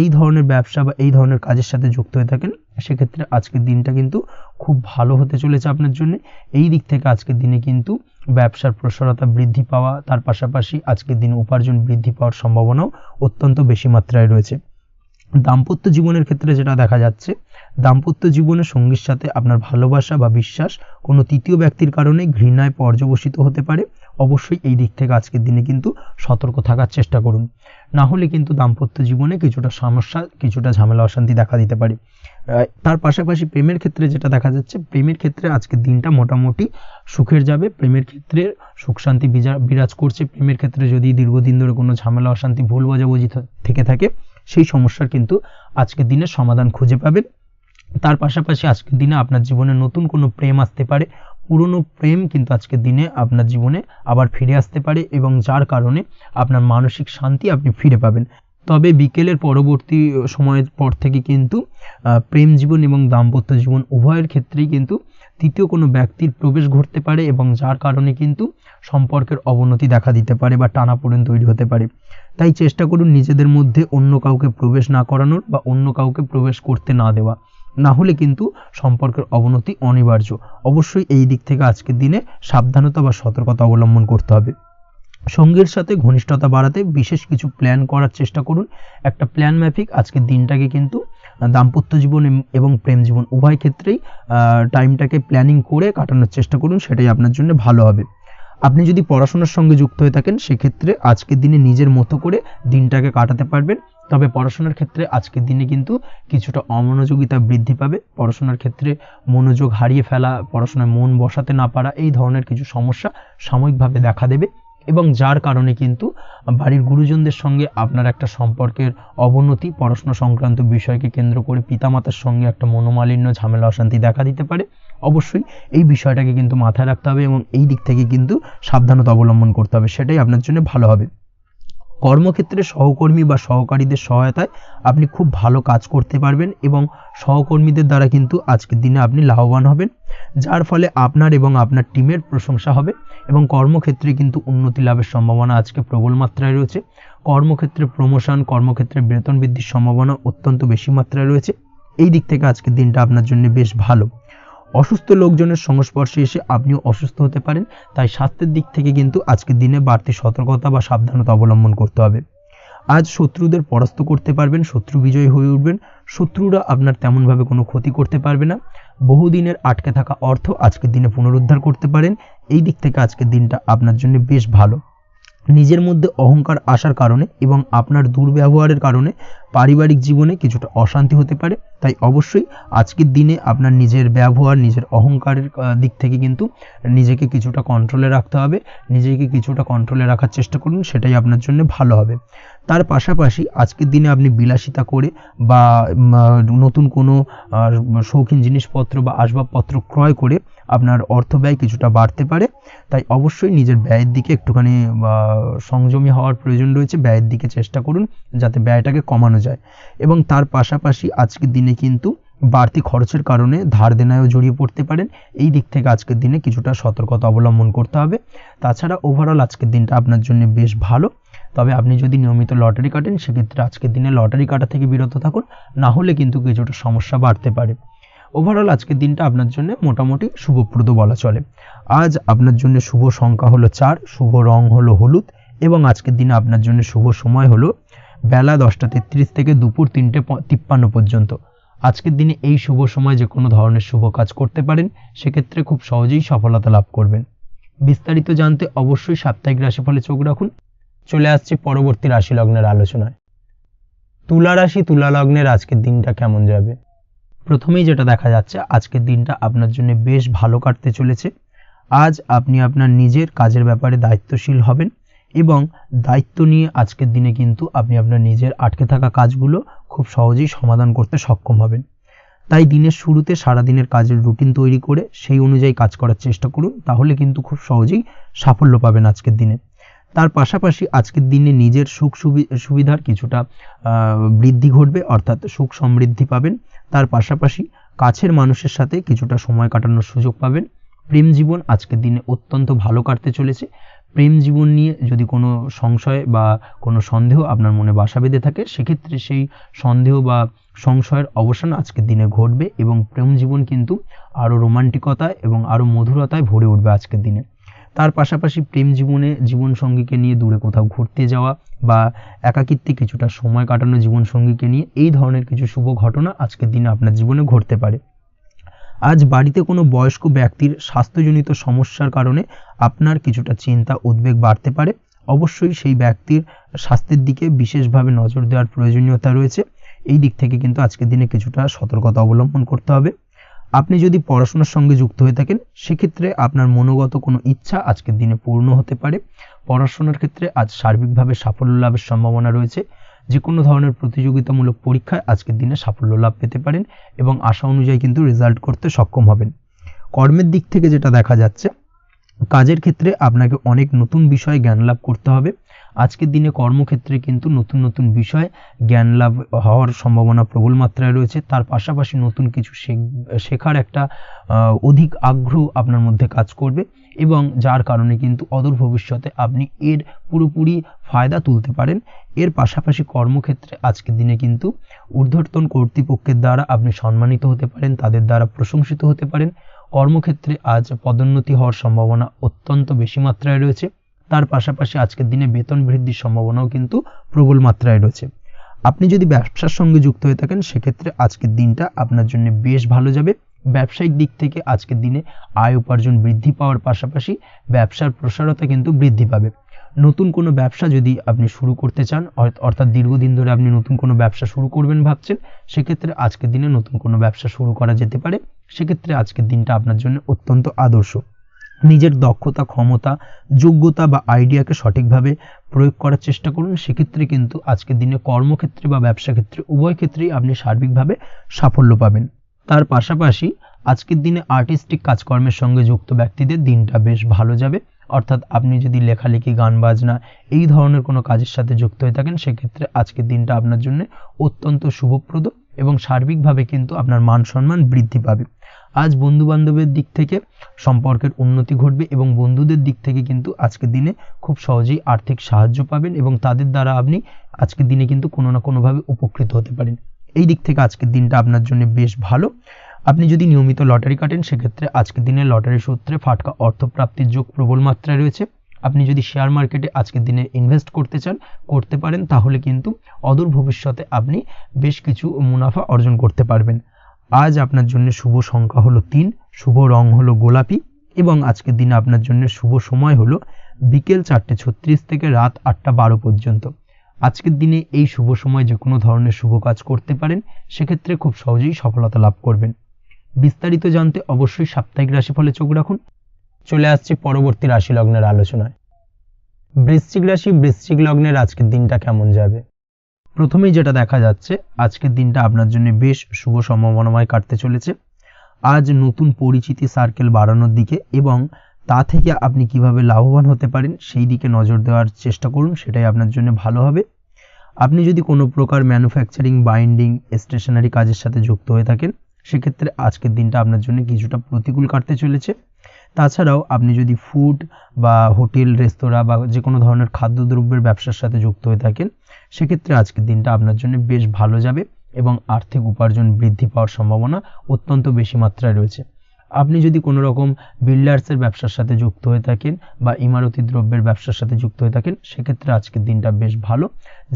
এই ধরনের ব্যবসা বা এই ধরনের কাজের সাথে যুক্ত হয়ে থাকেন, সেক্ষেত্রে আজকের দিনটা কিন্তু খুব ভালো হতে চলেছে আপনার জন্য। এই দিক থেকে আজকের দিনে কিন্তু ব্যবসার প্রসারতা বৃদ্ধি পাওয়া, তার পাশাপাশি আজকের দিনে উপার্জন বৃদ্ধি পাওয়ার সম্ভাবনাও অত্যন্ত বেশি মাত্রায় রয়েছে। দাম্পত্য জীবনের ক্ষেত্রে যেটা দেখা যাচ্ছে, দাম্পত্য জীবনে সঙ্গীর সাথে আপনার ভালোবাসা বা বিশ্বাস কোনো তৃতীয় ব্যক্তির কারণে ঘৃণায় পর্যবসিত হতে পারে। অবশ্যই এই দিক থেকে আজকের দিনে কিন্তু সতর্ক থাকার চেষ্টা করুন, না হলে কিন্তু দাম্পত্য জীবনে কিছুটা সমস্যা, কিছুটা ঝামেলা অশান্তি দেখা দিতে পারে। তার পাশাপাশি প্রেমের ক্ষেত্রে যেটা দেখা যাচ্ছে, প্রেমের ক্ষেত্রে আজকের দিনটা মোটামুটি সুখের যাবে। প্রেমের ক্ষেত্রে সুখ শান্তি বিরাজ করছে। প্রেমের ক্ষেত্রে যদি দীর্ঘদিন ধরে কোনো ঝামেলা অশান্তি ভুল বোঝাবুঝি থেকে থাকে, সেই সমস্যার কিন্তু আজকের দিনে সমাধান খুঁজে পাবেন। তার পাশাপাশি আজকের দিনে আপনার জীবনে নতুন কোনো প্রেম আসতে পারে। পুরনো প্রেম কিন্তু আজকের দিনে আপনার জীবনে আবার ফিরে আসতে পারে এবং যার কারণে আপনার মানসিক শান্তি আপনি ফিরে পাবেন। তবে বিকেলের পরবর্তী সময়ের পর থেকে কিন্তু প্রেম জীবন এবং দাম্পত্য জীবন উভয়ের ক্ষেত্রেই কিন্তু তৃতীয় কোনো ব্যক্তির প্রবেশ ঘটতে পারে এবং যার কারণে কিন্তু সম্পর্কের অবনতি দেখা দিতে পারে বা টানাপোড়েন তৈরি হতে পারে। তাই চেষ্টা করুন নিজেদের মধ্যে অন্য কাউকে প্রবেশ না করানোর বা অন্য কাউকে প্রবেশ করতে না দেওয়া, না হলে কিন্তু সম্পর্কের অবনতি অনিবার্য। অবশ্যই এই দিক থেকে আজকের দিনে সাবধানতা বা সতর্কতা অবলম্বন করতে হবে। সঙ্গীর সাথে ঘনিষ্ঠতা বাড়াতে বিশেষ কিছু প্ল্যান করার চেষ্টা করুন। একটা প্ল্যান মাফিক আজকের দিনটাকে কিন্তু দাম্পত্য জীবন এবং প্রেম জীবন উভয় ক্ষেত্রেই টাইমটাকে প্ল্যানিং করে কাটানোর চেষ্টা করুন, সেটাই আপনার জন্য ভালো হবে। আপনি যদি পড়াশোনার সঙ্গে যুক্ত হয়ে থাকেন সেক্ষেত্রে আজকের দিনে নিজের মতো করে দিনটাকে কাটাতে পারবেন। তবে পড়াশোনার ক্ষেত্রে আজকের দিনে কিন্তু কিছুটা অমনোযোগিতা বৃদ্ধি পাবে। পড়াশোনার ক্ষেত্রে মনোযোগ হারিয়ে ফেলা, পড়াশোনায় মন বসাতে না পারা, এই ধরনের কিছু সমস্যা সাময়িকভাবে দেখা দেবে এবং যার কারণে কিন্তু বাড়ির গুরুজনদের সঙ্গে আপনার একটা সম্পর্কের অবনতি, পড়াশোনা সংক্রান্ত বিষয়কে কেন্দ্র করে পিতামাতার সঙ্গে একটা মনোমালিন্য, ঝামেলা, অশান্তি দেখা দিতে পারে। অবশ্যই এই বিষয়টাকে কিন্তু মাথায় রাখতে হবে এবং এই দিক থেকে কিন্তু সাবধানতা অবলম্বন করতে হবে, সেটাই আপনার জন্য ভালো হবে। কর্মক্ষেত্রে সহকর্মী বা সহকারীদের সহায়তায় আপনি খুব ভালো কাজ করতে পারবেন এবং সহকর্মীদের দ্বারা কিন্তু আজকের দিনে আপনি লাভবান হবেন, যার ফলে আপনার এবং আপনার টিমের প্রশংসা হবে এবং কর্মক্ষেত্রে কিন্তু উন্নতি লাভের সম্ভাবনা আজকে প্রবল মাত্রায় রয়েছে। কর্মক্ষেত্রে প্রমোশন, কর্মক্ষেত্রে বেতন বৃদ্ধির সম্ভাবনা অত্যন্ত বেশি মাত্রায় রয়েছে। এই দিক থেকে আজকের দিনটা আপনার জন্য বেশ ভালো। অসুস্থ লোকজনের সংস্পর্শে এসে আপনিও অসুস্থ হতে পারেন, তাই স্বাস্থ্যের দিক থেকে কিন্তু আজকের দিনে বাড়তি সতর্কতা বা সাবধানতা অবলম্বন করতে হবে। আজ শত্রুদের পরাস্ত করতে পারবেন, শত্রু বিজয়ী হয়ে উঠবেন, শত্রুরা আপনার তেমনভাবে কোনো ক্ষতি করতে পারবে না। বহুদিনের আটকে থাকা অর্থ আজকের দিনে পুনরুদ্ধার করতে পারেন। এই দিক থেকে আজকের দিনটা আপনার জন্য বেশ ভালো। নিজের মধ্যে অহংকার আসার কারণে এবং আপনার দুর্ব্যবহারের কারণে পারিবারিক জীবনে কিছুটা অশান্তি হতে পারে, তাই অবশ্যই আজকের দিনে আপনার নিজের ব্যবহার, নিজের অহংকারের দিক থেকে কিন্তু নিজেকে কিছুটা কন্ট্রোলে রাখতে হবে। নিজেকে কিছুটা কন্ট্রোলে রাখার চেষ্টা করুন, সেটাই আপনার জন্য ভালো হবে। তার পাশাপাশি আজকের দিনে আপনি বিলাসিতা করে বা নতুন কোনো শৌখিন জিনিসপত্র বা আসবাবপত্র ক্রয় করে আপনার অর্থ ব্যয় কিছুটা বাড়তে পারে, তাই অবশ্যই নিজের ব্যয়ের দিকে একটুখানি সংযমী হওয়ার প্রয়োজন রয়েছে। ব্যয়ের দিকে চেষ্টা করুন যাতে ব্যয়টাকে কমানো যায় এবং তার পাশাপাশি আজকের দিনে কিন্তু বাড়তি খরচের কারণে ধার দেনায়ও জড়িয়ে পড়তে পারেন। এই দিক থেকে আজকের দিনে কিছুটা সতর্কতা অবলম্বন করতে হবে। তাছাড়া ওভারঅল আজকের দিনটা আপনার জন্য বেশ ভালো। তবে আপনি যদি নিয়মিত লটারি কাটেন সেক্ষেত্রে আজকের দিনে লটারি কাটা থেকে বিরত থাকুন, না হলে কিন্তু কিছুটা সমস্যা বাড়তে পারে। ওভারঅল আজকের দিনটা আপনার জন্য মোটামুটি শুভপ্রদ বলা চলে। আজ আপনার জন্য শুভ সংখ্যা হলো 4, শুভ রং হলো হলুদ এবং আজকের দিনে আপনার জন্য শুভ সময় হলো বেলা 10:33 থেকে দুপুর 3:53 পর্যন্ত। আজকের দিনে এই শুভ সময় যে কোনো ধরনের শুভ কাজ করতে পারেন, সেক্ষেত্রে খুব সহজেই সফলতা লাভ করবেন। বিস্তারিত জানতে অবশ্যই সাপ্তাহিক রাশিফলে চোখ রাখুন। চলে আসছে পরবর্তী রাশি লগ্নের আলোচনায়। তুলা রাশি, তুলা লগ্নের আজকের দিনটা কেমন যাবে? প্রথমেই যেটা দেখা যাচ্ছে আজকের দিনটা আপনার জন্য বেশ ভালো কাটতে চলেছে। আজ আপনি আপনার নিজের কাজের ব্যাপারে দায়িত্বশীল হবেন এবং দায়িত্ব নিয়ে আজকের দিনে কিন্তু আপনি আপনার নিজের আটকে থাকা কাজগুলো খুব সহজেই সমাধান করতে সক্ষম হবেন। তাই দিনের শুরুতে সারাদিনের কাজের রুটিন তৈরি করে সেই অনুযায়ী কাজ করার চেষ্টা করুন, তাহলে কিন্তু খুব সহজেই সাফল্য পাবেন আজকের দিনে। তার পাশাপাশি আজকের দিনে নিজের সুখ সুবিধার কিছুটা বৃদ্ধি ঘটবে, অর্থাৎ সুখ সমৃদ্ধি পাবেন। তার পাশাপাশি কাছের মানুষের সাথে কিছুটা সময় কাটানোর সুযোগ পাবেন। প্রেম জীবন আজকের দিনে অত্যন্ত ভালো কাটতে চলেছে। প্রেম জীবন নিয়ে যদি কোনো সংশয় বা কোনো সন্দেহ আপনার মনে বাসা বেঁধে থাকে, সেক্ষেত্রে সেই সন্দেহ বা সংশয়ের অবসান আজকের দিনে ঘটবে এবং প্রেম জীবন কিন্তু আরও রোমান্টিকতায় এবং আরও মধুরতায় ভরে উঠবে আজকের দিনে। তার পাশাপাশি প্রেম জীবনে জীবনসঙ্গীকে নিয়ে দূরে কোথাও ঘুরতে যাওয়া বা একাকিত্বে কিছুটা সময় কাটানো জীবনসঙ্গীকে নিয়ে, এই ধরনের কিছু শুভ ঘটনা আজকের দিনে আপনার জীবনে ঘটতে পারে। আজ বাড়িতে কোনো বয়স্ক ব্যক্তির স্বাস্থ্যজনিত সমস্যার কারণে আপনার কিছুটা চিন্তা উদ্বেগ বাড়তে পারে। অবশ্যই সেই ব্যক্তির স্বাস্থ্যের দিকে বিশেষভাবে নজর দেওয়ার প্রয়োজনীয়তা রয়েছে। এই দিক থেকে কিন্তু আজকের দিনে কিছুটা সতর্কতা অবলম্বন করতে হবে। আপনি যদি পড়াশোনার সঙ্গে যুক্ত হয়ে থাকেন সেক্ষেত্রে আপনার মনোগত কোনো ইচ্ছা আজকের দিনে পূর্ণ হতে পারে। পড়াশোনার ক্ষেত্রে আজ সার্বিকভাবে সাফল্য লাভের সম্ভাবনা রয়েছে। যে কোনো ধরনের প্রতিযোগিতামূলক পরীক্ষায় আজকের দিনে সাফল্য লাভ পেতে পারেন এবং আশা অনুযায়ী কিন্তু রেজাল্ট করতে সক্ষম হবেন। কর্মের দিক থেকে যেটা দেখা যাচ্ছে, কাজের ক্ষেত্রে আপনাকে অনেক নতুন বিষয়ে জ্ঞান লাভ করতে হবে। আজকের দিনে কর্মক্ষেত্রে কিন্তু নতুন নতুন বিষয় জ্ঞান লাভ হওয়ার সম্ভাবনা প্রবল মাত্রায় রয়েছে। তার পাশাপাশি নতুন কিছু শেখার একটা অধিক আগ্রহ আপনার মধ্যে কাজ করবে এবং যার কারণে কিন্তু অদূর ভবিষ্যতে আপনি এর পুরোপুরি ফায়দা তুলতে পারেন। এর পাশাপাশি কর্মক্ষেত্রে আজকের দিনে কিন্তু ঊর্ধ্বতন কর্তৃপক্ষের দ্বারা আপনি সম্মানিত হতে পারেন, তাদের দ্বারা প্রশংসিত হতে পারেন। কর্মক্ষেত্রে আজ পদোন্নতি হওয়ার সম্ভাবনা অত্যন্ত বেশি মাত্রায় রয়েছে। তার পাশাপাশি আজকের দিনে বেতন বৃদ্ধির সম্ভাবনাও কিন্তু প্রবল মাত্রায় রয়েছে। আপনি যদি ব্যবসার সঙ্গে যুক্ত হয়ে থাকেন সেক্ষেত্রে আজকের দিনটা আপনার জন্য বেশ ভালো যাবে। ব্যবসায়িক দিক থেকে আজকের দিনে আয় উপার্জন বৃদ্ধি পাওয়ার পাশাপাশি ব্যবসার প্রসারতা কিন্তু বৃদ্ধি পাবে। নতুন কোনো ব্যবসা যদি আপনি শুরু করতে চান, অর্থাৎ দীর্ঘদিন ধরে আপনি নতুন কোনো ব্যবসা শুরু করবেন ভাবছেন, সেক্ষেত্রে আজকের দিনে নতুন কোনো ব্যবসা শুরু করা যেতে পারে। সেক্ষেত্রে আজকের দিনটা আপনার জন্য অত্যন্ত আদর্শ। নিজের দক্ষতা, ক্ষমতা, যোগ্যতা বা আইডিয়াকে সঠিকভাবে প্রয়োগ করার চেষ্টা করুন। সেক্ষেত্রে কিন্তু আজকের দিনে কর্মক্ষেত্রে বা ব্যবসা ক্ষেত্রে উভয় ক্ষেত্রেই আপনি সার্বিকভাবে সাফল্য পাবেন। তার পাশাপাশি আজকের দিনে আর্টিস্টিক কাজকর্মের সঙ্গে যুক্ত ব্যক্তিদের দিনটা বেশ ভালো যাবে। অর্থাৎ আপনি যদি লেখালেখি, গান বাজনা এই ধরনের কোনো কাজের সাথে যুক্ত হয়ে থাকেন সেক্ষেত্রে আজকের দিনটা আপনার জন্য অত্যন্ত শুভপ্রদ এবং সার্বিকভাবে কিন্তু আপনার মান সম্মান বৃদ্ধি পাবে। আজ বন্ধু বান্ধবের দিক থেকে সম্পর্কের উন্নতি ঘটবে এবং বন্ধুদের দিক থেকে কিন্তু আজকের দিনে খুব সহজেই আর্থিক সাহায্য পাবেন এবং তাদের দ্বারা আপনি আজকের দিনে কিন্তু কোনো না কোনোভাবে উপকৃত হতে পারেন। এই দিক থেকে আজকের দিনটা আপনার জন্য বেশ ভালো। আপনি যদি নিয়মিত লটারি কাটেন সেক্ষেত্রে আজকের দিনে লটারি সূত্রে ফাটকা অর্থপ্রাপ্তির যোগ প্রবল মাত্রায় রয়েছে। আপনি যদি শেয়ার মার্কেটে আজকের দিনে ইনভেস্ট করতে চান, করতে পারেন, তাহলে কিন্তু অদূর ভবিষ্যতে আপনি বেশ কিছু মুনাফা অর্জন করতে পারবেন। আজ আপনার জন্য শুভ সংখ্যা হলো 3, শুভ রং হলো গোলাপি এবং আজকের দিনে আপনার জন্য শুভ সময় হলো বিকেল 4:36 থেকে রাত 8:12 পর্যন্ত। আজকের দিনে এই শুভ সময় যে কোনো ধরনের শুভ কাজ করতে পারেন, সেক্ষেত্রে খুব সহজেই সফলতা লাভ করবেন। বিস্তারিত জানতে অবশ্যই সাপ্তাহিক রাশিফলে চোখ রাখুন। চলে আসছে পরবর্তী রাশি লগ্নের আলোচনায়। বৃশ্চিক রাশি, বৃশ্চিক লগ্নের আজকের দিনটা কেমন যাবে? প্রথমেই যেটা দেখা যাচ্ছে, আজকের দিনটা আপনার জন্য বেশ শুভ সম্ভাবনাময় কাটতে চলেছে। আজ নতুন পরিচিতি সার্কেল বাড়ানোর দিকে এবং তা থেকে আপনি কিভাবে লাভবান হতে পারেন সেই দিকে নজর দেওয়ার চেষ্টা করুন, সেটাই আপনার জন্য ভালো হবে। আপনি যদি কোনো প্রকার ম্যানুফ্যাকচারিং, বাইন্ডিং, স্টেশনারি কাজের সাথে যুক্ত হয়ে থাকেন সেক্ষেত্রে আজকের দিনটা আপনার জন্য কিছুটা প্রতিকূল কাটতে চলেছে। তাছাড়াও আপনি যদি ফুড বা হোটেল, রেস্তোরাঁ বা যে কোনো ধরনের খাদ্যদ্রব্যের ব্যবসার সাথে যুক্ত হয়ে থাকেন সেক্ষেত্রে আজকের দিনটা আপনার জন্য বেশ ভালো যাবে এবং আর্থিক উপার্জন বৃদ্ধি পাওয়ার সম্ভাবনা অত্যন্ত বেশি মাত্রায় রয়েছে। আপনি যদি কোনো রকম বিল্ডার্সের ব্যবসার সাথে যুক্ত হয়ে থাকেন বা ইমারতি দ্রব্যের ব্যবসার সাথে যুক্ত হয়ে থাকেন সেক্ষেত্রে আজকের দিনটা বেশ ভালো।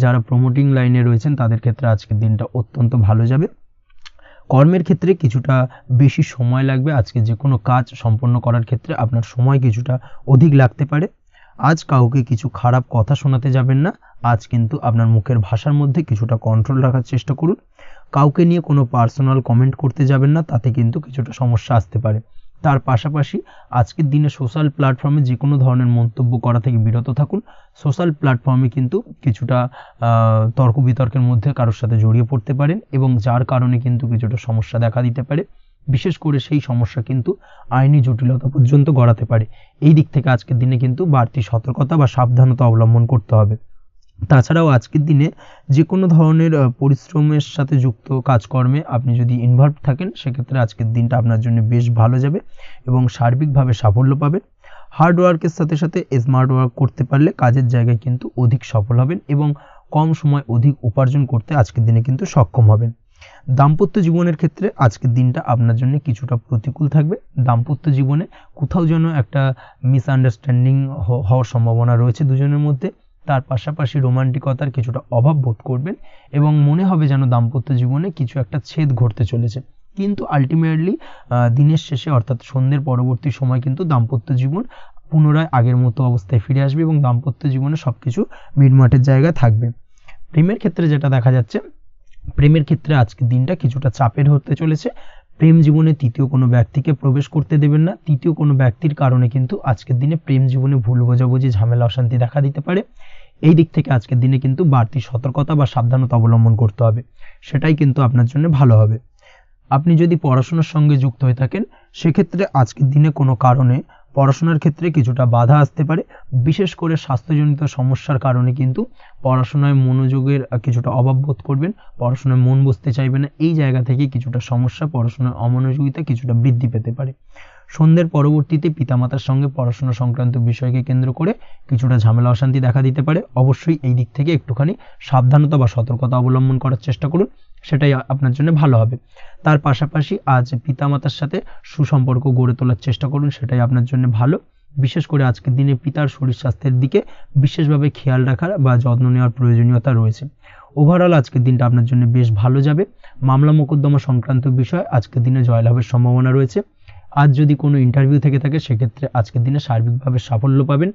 যারা প্রমোটিং লাইনে রয়েছেন তাদের ক্ষেত্রে আজকের দিনটা অত্যন্ত ভালো যাবে। কর্মের ক্ষেত্রে কিছুটা বেশি সময় লাগবে। আজকে যে কোনো কাজ সম্পন্ন করার ক্ষেত্রে আপনার সময় কিছুটা অধিক লাগতে পারে। আজ কাউকে কিছু খারাপ কথা শোনাতে যাবেন না। আজ কিন্তু আপনার মুখের ভাষার মধ্যে কিছুটা কন্ট্রোল রাখার চেষ্টা করুন। কাউকে নিয়ে কোনো পার্সোনাল কমেন্ট করতে যাবেন না, তাতে কিন্তু কিছুটা সমস্যা আসতে পারে। তার পাশাপাশি আজকের দিনে সোশ্যাল প্ল্যাটফর্মে যে কোনো ধরনের মন্তব্য করা থেকে বিরত থাকুন। সোশ্যাল প্ল্যাটফর্মে কিন্তু কিছুটা তর্ক বিতর্কের মধ্যে কারোর সাথে জড়িয়ে পড়তে পারেন এবং যার কারণে কিন্তু কিছুটা সমস্যা দেখা দিতে পারে। বিশেষ করে সেই সমস্যা কিন্তু আইনি জটিলতা পর্যন্ত গড়াতে পারে। এই দিক থেকে আজকের দিনে কিন্তু বাড়তি সতর্কতা বা সাবধানতা অবলম্বন করতে হবে। তাছাড়াও আজকের দিনে যে কোনো ধরনের পরিশ্রমের সাথে যুক্ত কাজকর্মে আপনি যদি ইনভলভ থাকেন সেক্ষেত্রে আজকের দিনটা আপনার জন্য বেশ ভালো যাবে এবং সার্বিকভাবে সাফল্য পাবেন। হার্ড ওয়ার্কের সাথে সাথে স্মার্ট ওয়ার্ক করতে পারলে কাজের জায়গায় কিন্তু অধিক সফল হবেন এবং কম সময় অধিক উপার্জন করতে আজকের দিনে কিন্তু সক্ষম হবেন। দাম্পত্য জীবনের ক্ষেত্রে আজকের দিনটা আপনার জন্য কিছুটা প্রতিকূল থাকবে। দাম্পত্য জীবনে কোথাও যেন একটা মিসআন্ডারস্ট্যান্ডিং হওয়ার সম্ভাবনা রয়েছে দুজনের মধ্যে। তার পাশাপাশি রোমান্টিকতার কিছুটা অভাব বোধ করবেন এবং মনে হবে যেন দাম্পত্য জীবনে কিছু একটা ছেদ ঘটতে চলেছে। কিন্তু আলটিমেটলি দিনের শেষে অর্থাৎ সন্ধ্যের পরবর্তী সময় কিন্তু দাম্পত্য জীবন পুনরায় আগের মতো অবস্থায় ফিরে আসবে এবং দাম্পত্য জীবনে সবকিছু মিটমাটের জায়গায় থাকবে। প্রেমের ক্ষেত্রে যেটা দেখা যাচ্ছে, প্রেমের ক্ষেত্রে আজকের দিনটা কিছুটা চাপের হতে চলেছে। প্রেম জীবনে তৃতীয় কোনো ব্যক্তিকে প্রবেশ করতে দেবেন না। তৃতীয় কোনো ব্যক্তির কারণে কিন্তু আজকের দিনে প্রেম জীবনে ভুল বোঝাবুঝি, ঝামেলা, অশান্তি দেখা দিতে পারে। এই দিক থেকে আজকের দিনে কিন্তু বাড়তি সতর্কতা বা সাবধানতা অবলম্বন করতে হবে, সেটাই কিন্তু আপনার জন্য ভালো হবে। আপনি যদি পড়াশোনার সঙ্গে যুক্ত হয়ে থাকেন সেক্ষেত্রে আজকের দিনে কোনো কারণে পড়াশোনার ক্ষেত্রে কিছুটা বাধা আসতে পারে। বিশেষ করে স্বাস্থ্যজনিত সমস্যার কারণে কিন্তু পড়াশোনায় মনোযোগের কিছুটা অভাব বোধ করবেন, পড়াশোনায় মন বসতে চাইবে না। এই জায়গা থেকে কিছুটা সমস্যা, পড়াশোনার অমনোযোগিতা কিছুটা বৃদ্ধি পেতে পারে। সন্ধ্যের পরবর্তীতে পিতামাতার সঙ্গে পড়াশোনা সংক্রান্ত বিষয়কে কেন্দ্র করে কিছুটা ঝামেলা, অশান্তি দেখা দিতে পারে। অবশ্যই এই দিক থেকে একটুখানি সাবধানতা বা সতর্কতা অবলম্বন করার চেষ্টা করুন, সেটাই আপনার জন্য ভালো হবে। তার পাশাপাশি আজ পিতামাতার সাথে সুসম্পর্ক গড়ে তোলার চেষ্টা করুন, সেটাই আপনার জন্য ভালো। বিশেষ করে আজকের দিনে পিতার শরীর স্বাস্থ্যের দিকে বিশেষভাবে খেয়াল রাখার বা যত্ন নেওয়ার প্রয়োজনীয়তা রয়েছে। ওভারঅল আজকের দিনটা আপনার জন্য বেশ ভালো যাবে। মামলা মোকদ্দমা সংক্রান্ত বিষয় আজকের দিনে জয়লাভের সম্ভাবনা রয়েছে। আজ যদি কোনো ইন্টারভিউ থেকে থাকে সেক্ষেত্রে আজকের দিনে সার্বিকভাবে সাফল্য পাবেন।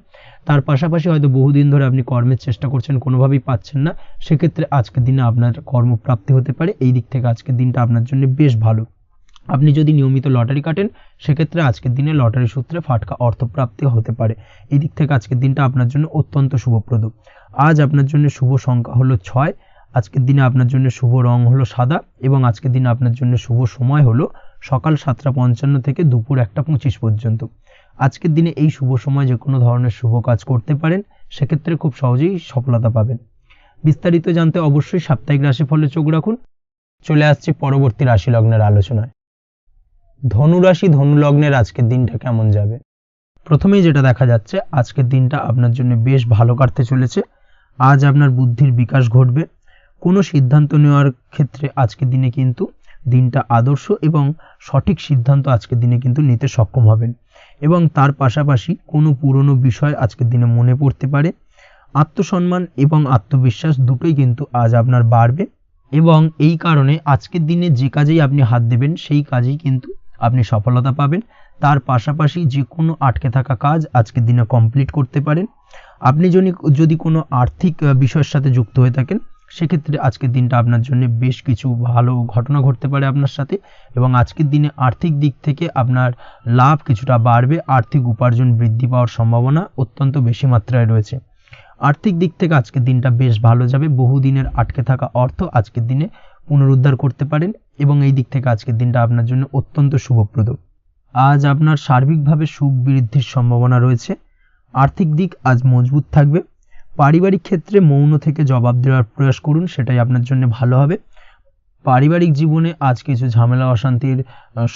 তার পাশাপাশি হয়তো বহুদিন ধরে আপনি কর্মের চেষ্টা করছেন, কোনোভাবেই পাচ্ছেন না, সেক্ষেত্রে আজকের দিনে আপনার কর্মপ্রাপ্তি হতে পারে। এই দিক থেকে আজকের দিনটা আপনার জন্য বেশ ভালো। আপনি যদি নিয়মিত লটারি কাটেন সেক্ষেত্রে আজকের দিনে লটারি সূত্রে ফাটকা অর্থপ্রাপ্তি হতে পারে। এই দিক থেকে আজকের দিনটা আপনার জন্য অত্যন্ত শুভপ্রদ। আজ আপনার জন্য শুভ সংখ্যা হলো 6। আজকের দিনে আপনার জন্য শুভ রং হলো সাদা এবং আজকের দিনে আপনার জন্য শুভ সময় হলো সকাল 7:55 থেকে দুপুর 1:25 পর্যন্ত। আজকের দিনে এই শুভ সময় যে কোনো ধরনের শুভ কাজ করতে পারেন, সেক্ষেত্রে খুব সহজেই সফলতা পাবেন। বিস্তারিত জানতে অবশ্যই সাপ্তাহিক রাশিফলে চোখ রাখুন। চলে আসছি পরবর্তী রাশি লগ্নের আলোচনায়। ধনুরাশি ধনু লগ্নের আজকের দিনটা কেমন যাবে? প্রথমেই যেটা দেখা যাচ্ছে, আজকের দিনটা আপনার জন্য বেশ ভালো কাটতে চলেছে। আজ আপনার বুদ্ধির বিকাশ ঘটবে। কোনো সিদ্ধান্ত নেওয়ার ক্ষেত্রে আজকের দিনে কিন্তু দিনটা আদর্শ এবং সঠিক সিদ্ধান্ত আজকের দিনে কিন্তু নিতে সক্ষম হবেন এবং তার পাশাপাশি কোনো পুরনো বিষয় আজকের দিনে মনে পড়তে পারে। আত্মসম্মান এবং আত্মবিশ্বাস দুটোই কিন্তু আজ আপনার বাড়বে এবং এই কারণে আজকের দিনে যে কাজেই আপনি হাত দেবেন সেই কাজেই কিন্তু আপনি সফলতা পাবেন। তার পাশাপাশি যে কোনো আটকে থাকা কাজ আজকের দিনে কমপ্লিট করতে পারেন। আপনি যদি কোনো আর্থিক বিষয়ের সাথে যুক্ত হয়ে থাকেন সেক্ষেত্রে আজকের দিনটা আপনার জন্য বেশ কিছু ভালো ঘটনা ঘটতে পারে আপনার সাথে এবং আজকের দিনে আর্থিক দিক থেকে আপনার লাভ কিছুটা বাড়বে। আর্থিক উপার্জন বৃদ্ধি পাওয়ার সম্ভাবনা অত্যন্ত বেশি মাত্রায় রয়েছে। আর্থিক দিক থেকে আজকের দিনটা বেশ ভালো যাবে। বহুদিনের আটকে থাকা অর্থ আজকের দিনে পুনরুদ্ধার করতে পারেন এবং এই দিক থেকে আজকের দিনটা আপনার জন্য অত্যন্ত শুভপ্রদ। আজ আপনার সার্বিকভাবে সুখ বৃদ্ধির সম্ভাবনা রয়েছে। আর্থিক দিক আজ মজবুত থাকবে। পারিবারিক ক্ষেত্রে মৌন থেকে জবাব দেওয়ার প্রয়াস করুন, সেটাই আপনার জন্য ভালো হবে। পারিবারিক জীবনে আজ কিছু ঝামেলা অশান্তির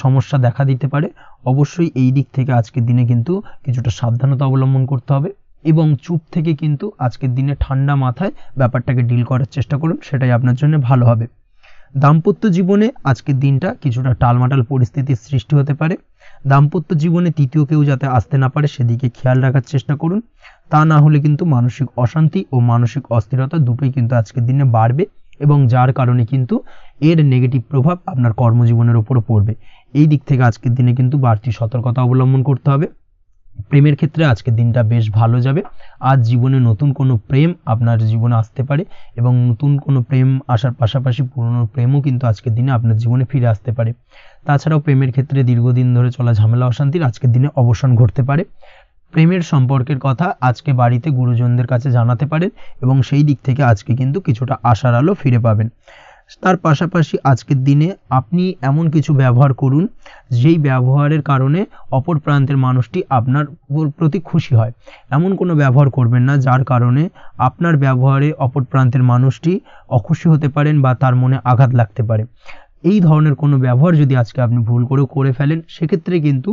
সমস্যা দেখা দিতে পারে। অবশ্যই এই দিক থেকে আজকের দিনে কিন্তু কিছুটা সাবধানতা অবলম্বন করতে হবে এবং চুপ থেকে কিন্তু আজকের দিনে ঠান্ডা মাথায় ব্যাপারটাকে ডিল করার চেষ্টা করুন, সেটাই আপনার জন্য ভালো হবে। দাম্পত্য জীবনে আজকের দিনটা কিছুটা টালমাটাল পরিস্থিতির সৃষ্টি হতে পারে। দাম্পত্য জীবনে তৃতীয় কেউ যাতে আসতে না পারে সেদিকে খেয়াল রাখার চেষ্টা করুন। তা না হলে কিন্তু মানসিক অশান্তি ও মানসিক অস্থিরতা দুটোই কিন্তু আজকের দিনে বাড়বে এবং যার কারণে কিন্তু এর নেগেটিভ প্রভাব আপনার কর্মজীবনের উপর পড়বে। এই দিক থেকে আজকের দিনে কিন্তু বাড়তি সতর্কতা অবলম্বন করতে হবে। প্রেমের ক্ষেত্রে আজকের দিনটা বেশ ভালো যাবে। আজ জীবনে নতুন কোনো প্রেম আপনার জীবনে আসতে পারে এবং নতুন কোনো প্রেম আসার পাশাপাশি পুরনো প্রেমও কিন্তু আজকের দিনে আপনার জীবনে ফিরে আসতে পারে। তাছাড়াও প্রেমের ক্ষেত্রে দীর্ঘদিন ধরে চলা ঝামেলা অশান্তির আজকের দিনে অবসান ঘটতে পারে। প্রেমের সম্পর্কের কথা আজকে বাড়িতে গুরুজনদের কাছে জানাতে পারেন এবং সেই দিক থেকে আজকে কিন্তু কিছুটা আশার আলো ফিরে পাবেন। তার পাশাপাশি আজকের দিনে আপনি এমন কিছু ব্যবহার করুন যেই ব্যবহারের কারণে অপর প্রান্তের মানুষটি আপনার প্রতি খুশি হয়। এমন কোনো ব্যবহার করবেন না যার কারণে আপনার ব্যবহারে অপর প্রান্তের মানুষটি অখুশি হতে পারেন বা তার মনে আঘাত লাগতে পারে। এই ধরনের কোনো ব্যবহার যদি আজকে আপনি ভুল করে ফেলেন সেক্ষেত্রে কিন্তু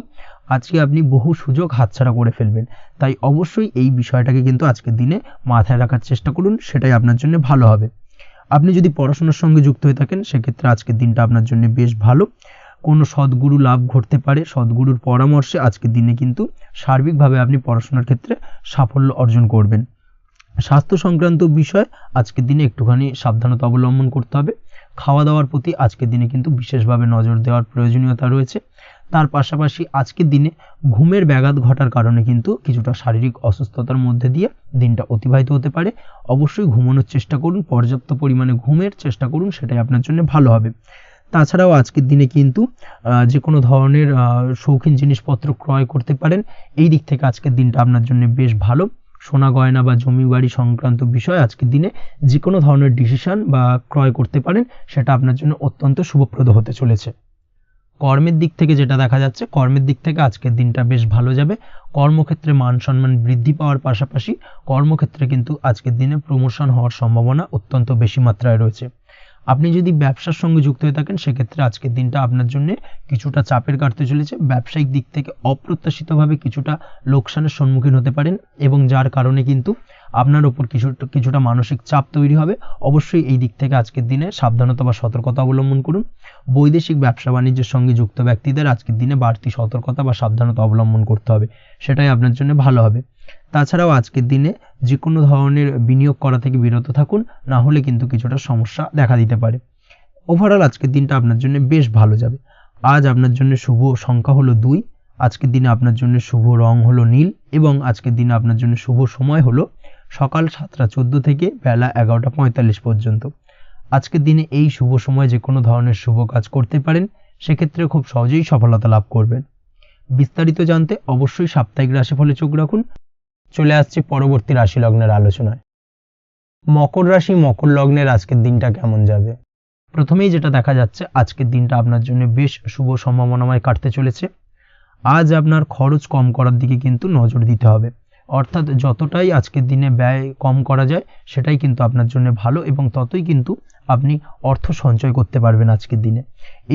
আজকে আপনি বহু সুযোগ হাতছাড়া করে ফেলবেন। তাই অবশ্যই এই বিষয়টাকে কিন্তু আজকের দিনে মাথায় রাখার চেষ্টা করুন, সেটাই আপনার জন্য ভালো হবে। আপনি যদি পড়াশোনার সঙ্গে যুক্ত হয়ে থাকেন সেক্ষেত্রে আজকের দিনটা আপনার জন্য বেশ ভালো। কোনো সদ্গুরু লাভ ঘটতে পারে। সদ্গুরুর পরামর্শে আজকের দিনে কিন্তু সার্বিকভাবে আপনি পড়াশোনার ক্ষেত্রে সাফল্য অর্জন করবেন। স্বাস্থ্য সংক্রান্ত বিষয় আজকের দিনে একটুখানি সাবধানতা অবলম্বন করতে হবে। খাওয়া দাওয়ার প্রতি আজকের দিনে কিন্তু বিশেষভাবে নজর দেওয়ার প্রয়োজনীয়তা রয়েছে। তার পাশাপাশি আজকের দিনে ঘুমের ব্যাঘাত ঘটার কারণে কিন্তু কিছুটা শারীরিক অসুস্থতার মধ্যে দিয়ে দিনটা অতিবাহিত হতে পারে। অবশ্যই ঘুমানোর চেষ্টা করুন, পর্যাপ্ত পরিমাণে ঘুমের চেষ্টা করুন, সেটাই আপনার জন্য ভালো হবে। তাছাড়াও আজকের দিনে কিন্তু যে কোনো ধরনের শৌখিন জিনিসপত্র ক্রয় করতে পারেন। এই দিক থেকে আজকের দিনটা আপনার জন্য বেশ ভালো। সোনা গয়না বা জমি বাড়ি সংক্রান্ত বিষয় আজকের দিনে যে কোনো ধরনের ডিসিশন বা ক্রয় করতে পারেন, সেটা আপনার জন্য অত্যন্ত শুভপ্রদ হতে চলেছে। কর্মের দিক থেকে যেটা দেখা যাচ্ছে, কর্মের দিক থেকে আজকের দিনটা বেশ ভালো যাবে। কর্মক্ষেত্রে মান সম্মান বৃদ্ধি পাওয়ার পাশাপাশি কর্মক্ষেত্রে কিন্তু আজকের দিনে প্রমোশন হওয়ার সম্ভাবনা অত্যন্ত বেশি মাত্রায় রয়েছে। আপনি যদি ব্যবসার সঙ্গে যুক্ত হয়ে থাকেন সেক্ষেত্রে আজকের দিনটা আপনার জন্য কিছুটা চাপের কাটতে চলেছে। ব্যবসায়িক দিক থেকে অপ্রত্যাশিতভাবে কিছুটা লোকসানের সম্মুখীন হতে পারেন এবং যার কারণে কিন্তু আপনার উপর কিছুটা মানসিক চাপ তৈরি হবে। অবশ্যই এই দিক থেকে আজকের দিনে সাবধানতা বা সতর্কতা অবলম্বন করুন। বৈদেশিক ব্যবসা বাণিজ্যের সঙ্গে যুক্ত ব্যক্তিদের আজকের দিনে বাড়তি সতর্কতা বা সাবধানতা অবলম্বন করতে হবে, সেটাই আপনার জন্য ভালো হবে। তাছাড়াও আজকের দিনে যে কোনো ধরনের বিনিয়োগ করা থেকে বিরত থাকুন, না হলে কিন্তু কিছুটা সমস্যা দেখা দিতে পারে। ওভারঅল আজকের দিনটা আপনার জন্য বেশ ভালো যাবে। আজ আপনার জন্য শুভ সংখ্যা হলো 2। আজকের দিনে আপনার জন্য শুভ রং হলো নীল এবং আজকের দিনে আপনার জন্য শুভ সময় হলো সকাল 7:14 থেকে বেলা 11:45 পর্যন্ত। আজকের দিনে এই শুভ সময় যে কোনো ধরনের শুভ কাজ করতে পারেন, সেক্ষেত্রে খুব সহজেই সফলতা লাভ করবেন। বিস্তারিত জানতে অবশ্যই সাপ্তাহিক রাশিফলে চোখ রাখুন। চলে আসছে পরবর্তী রাশি লগ্নের আলোচনায়। মকর রাশি মকর লগ্নের আজকের দিনটা কেমন যাবে? প্রথমেই যেটা দেখা যাচ্ছে, আজকের দিনটা আপনার জন্য বেশ শুভ সম্ভাবনাময় কাটতে চলেছে। আজ আপনার খরচ কম করার দিকে কিন্তু নজর দিতে হবে, অর্থাৎ যতটাই আজকের দিনে ব্যয় কম করা যায় সেটাই কিন্তু আপনার জন্য ভালো এবং ততই কিন্তু আপনি অর্থ সঞ্চয় করতে পারবেন আজকের দিনে।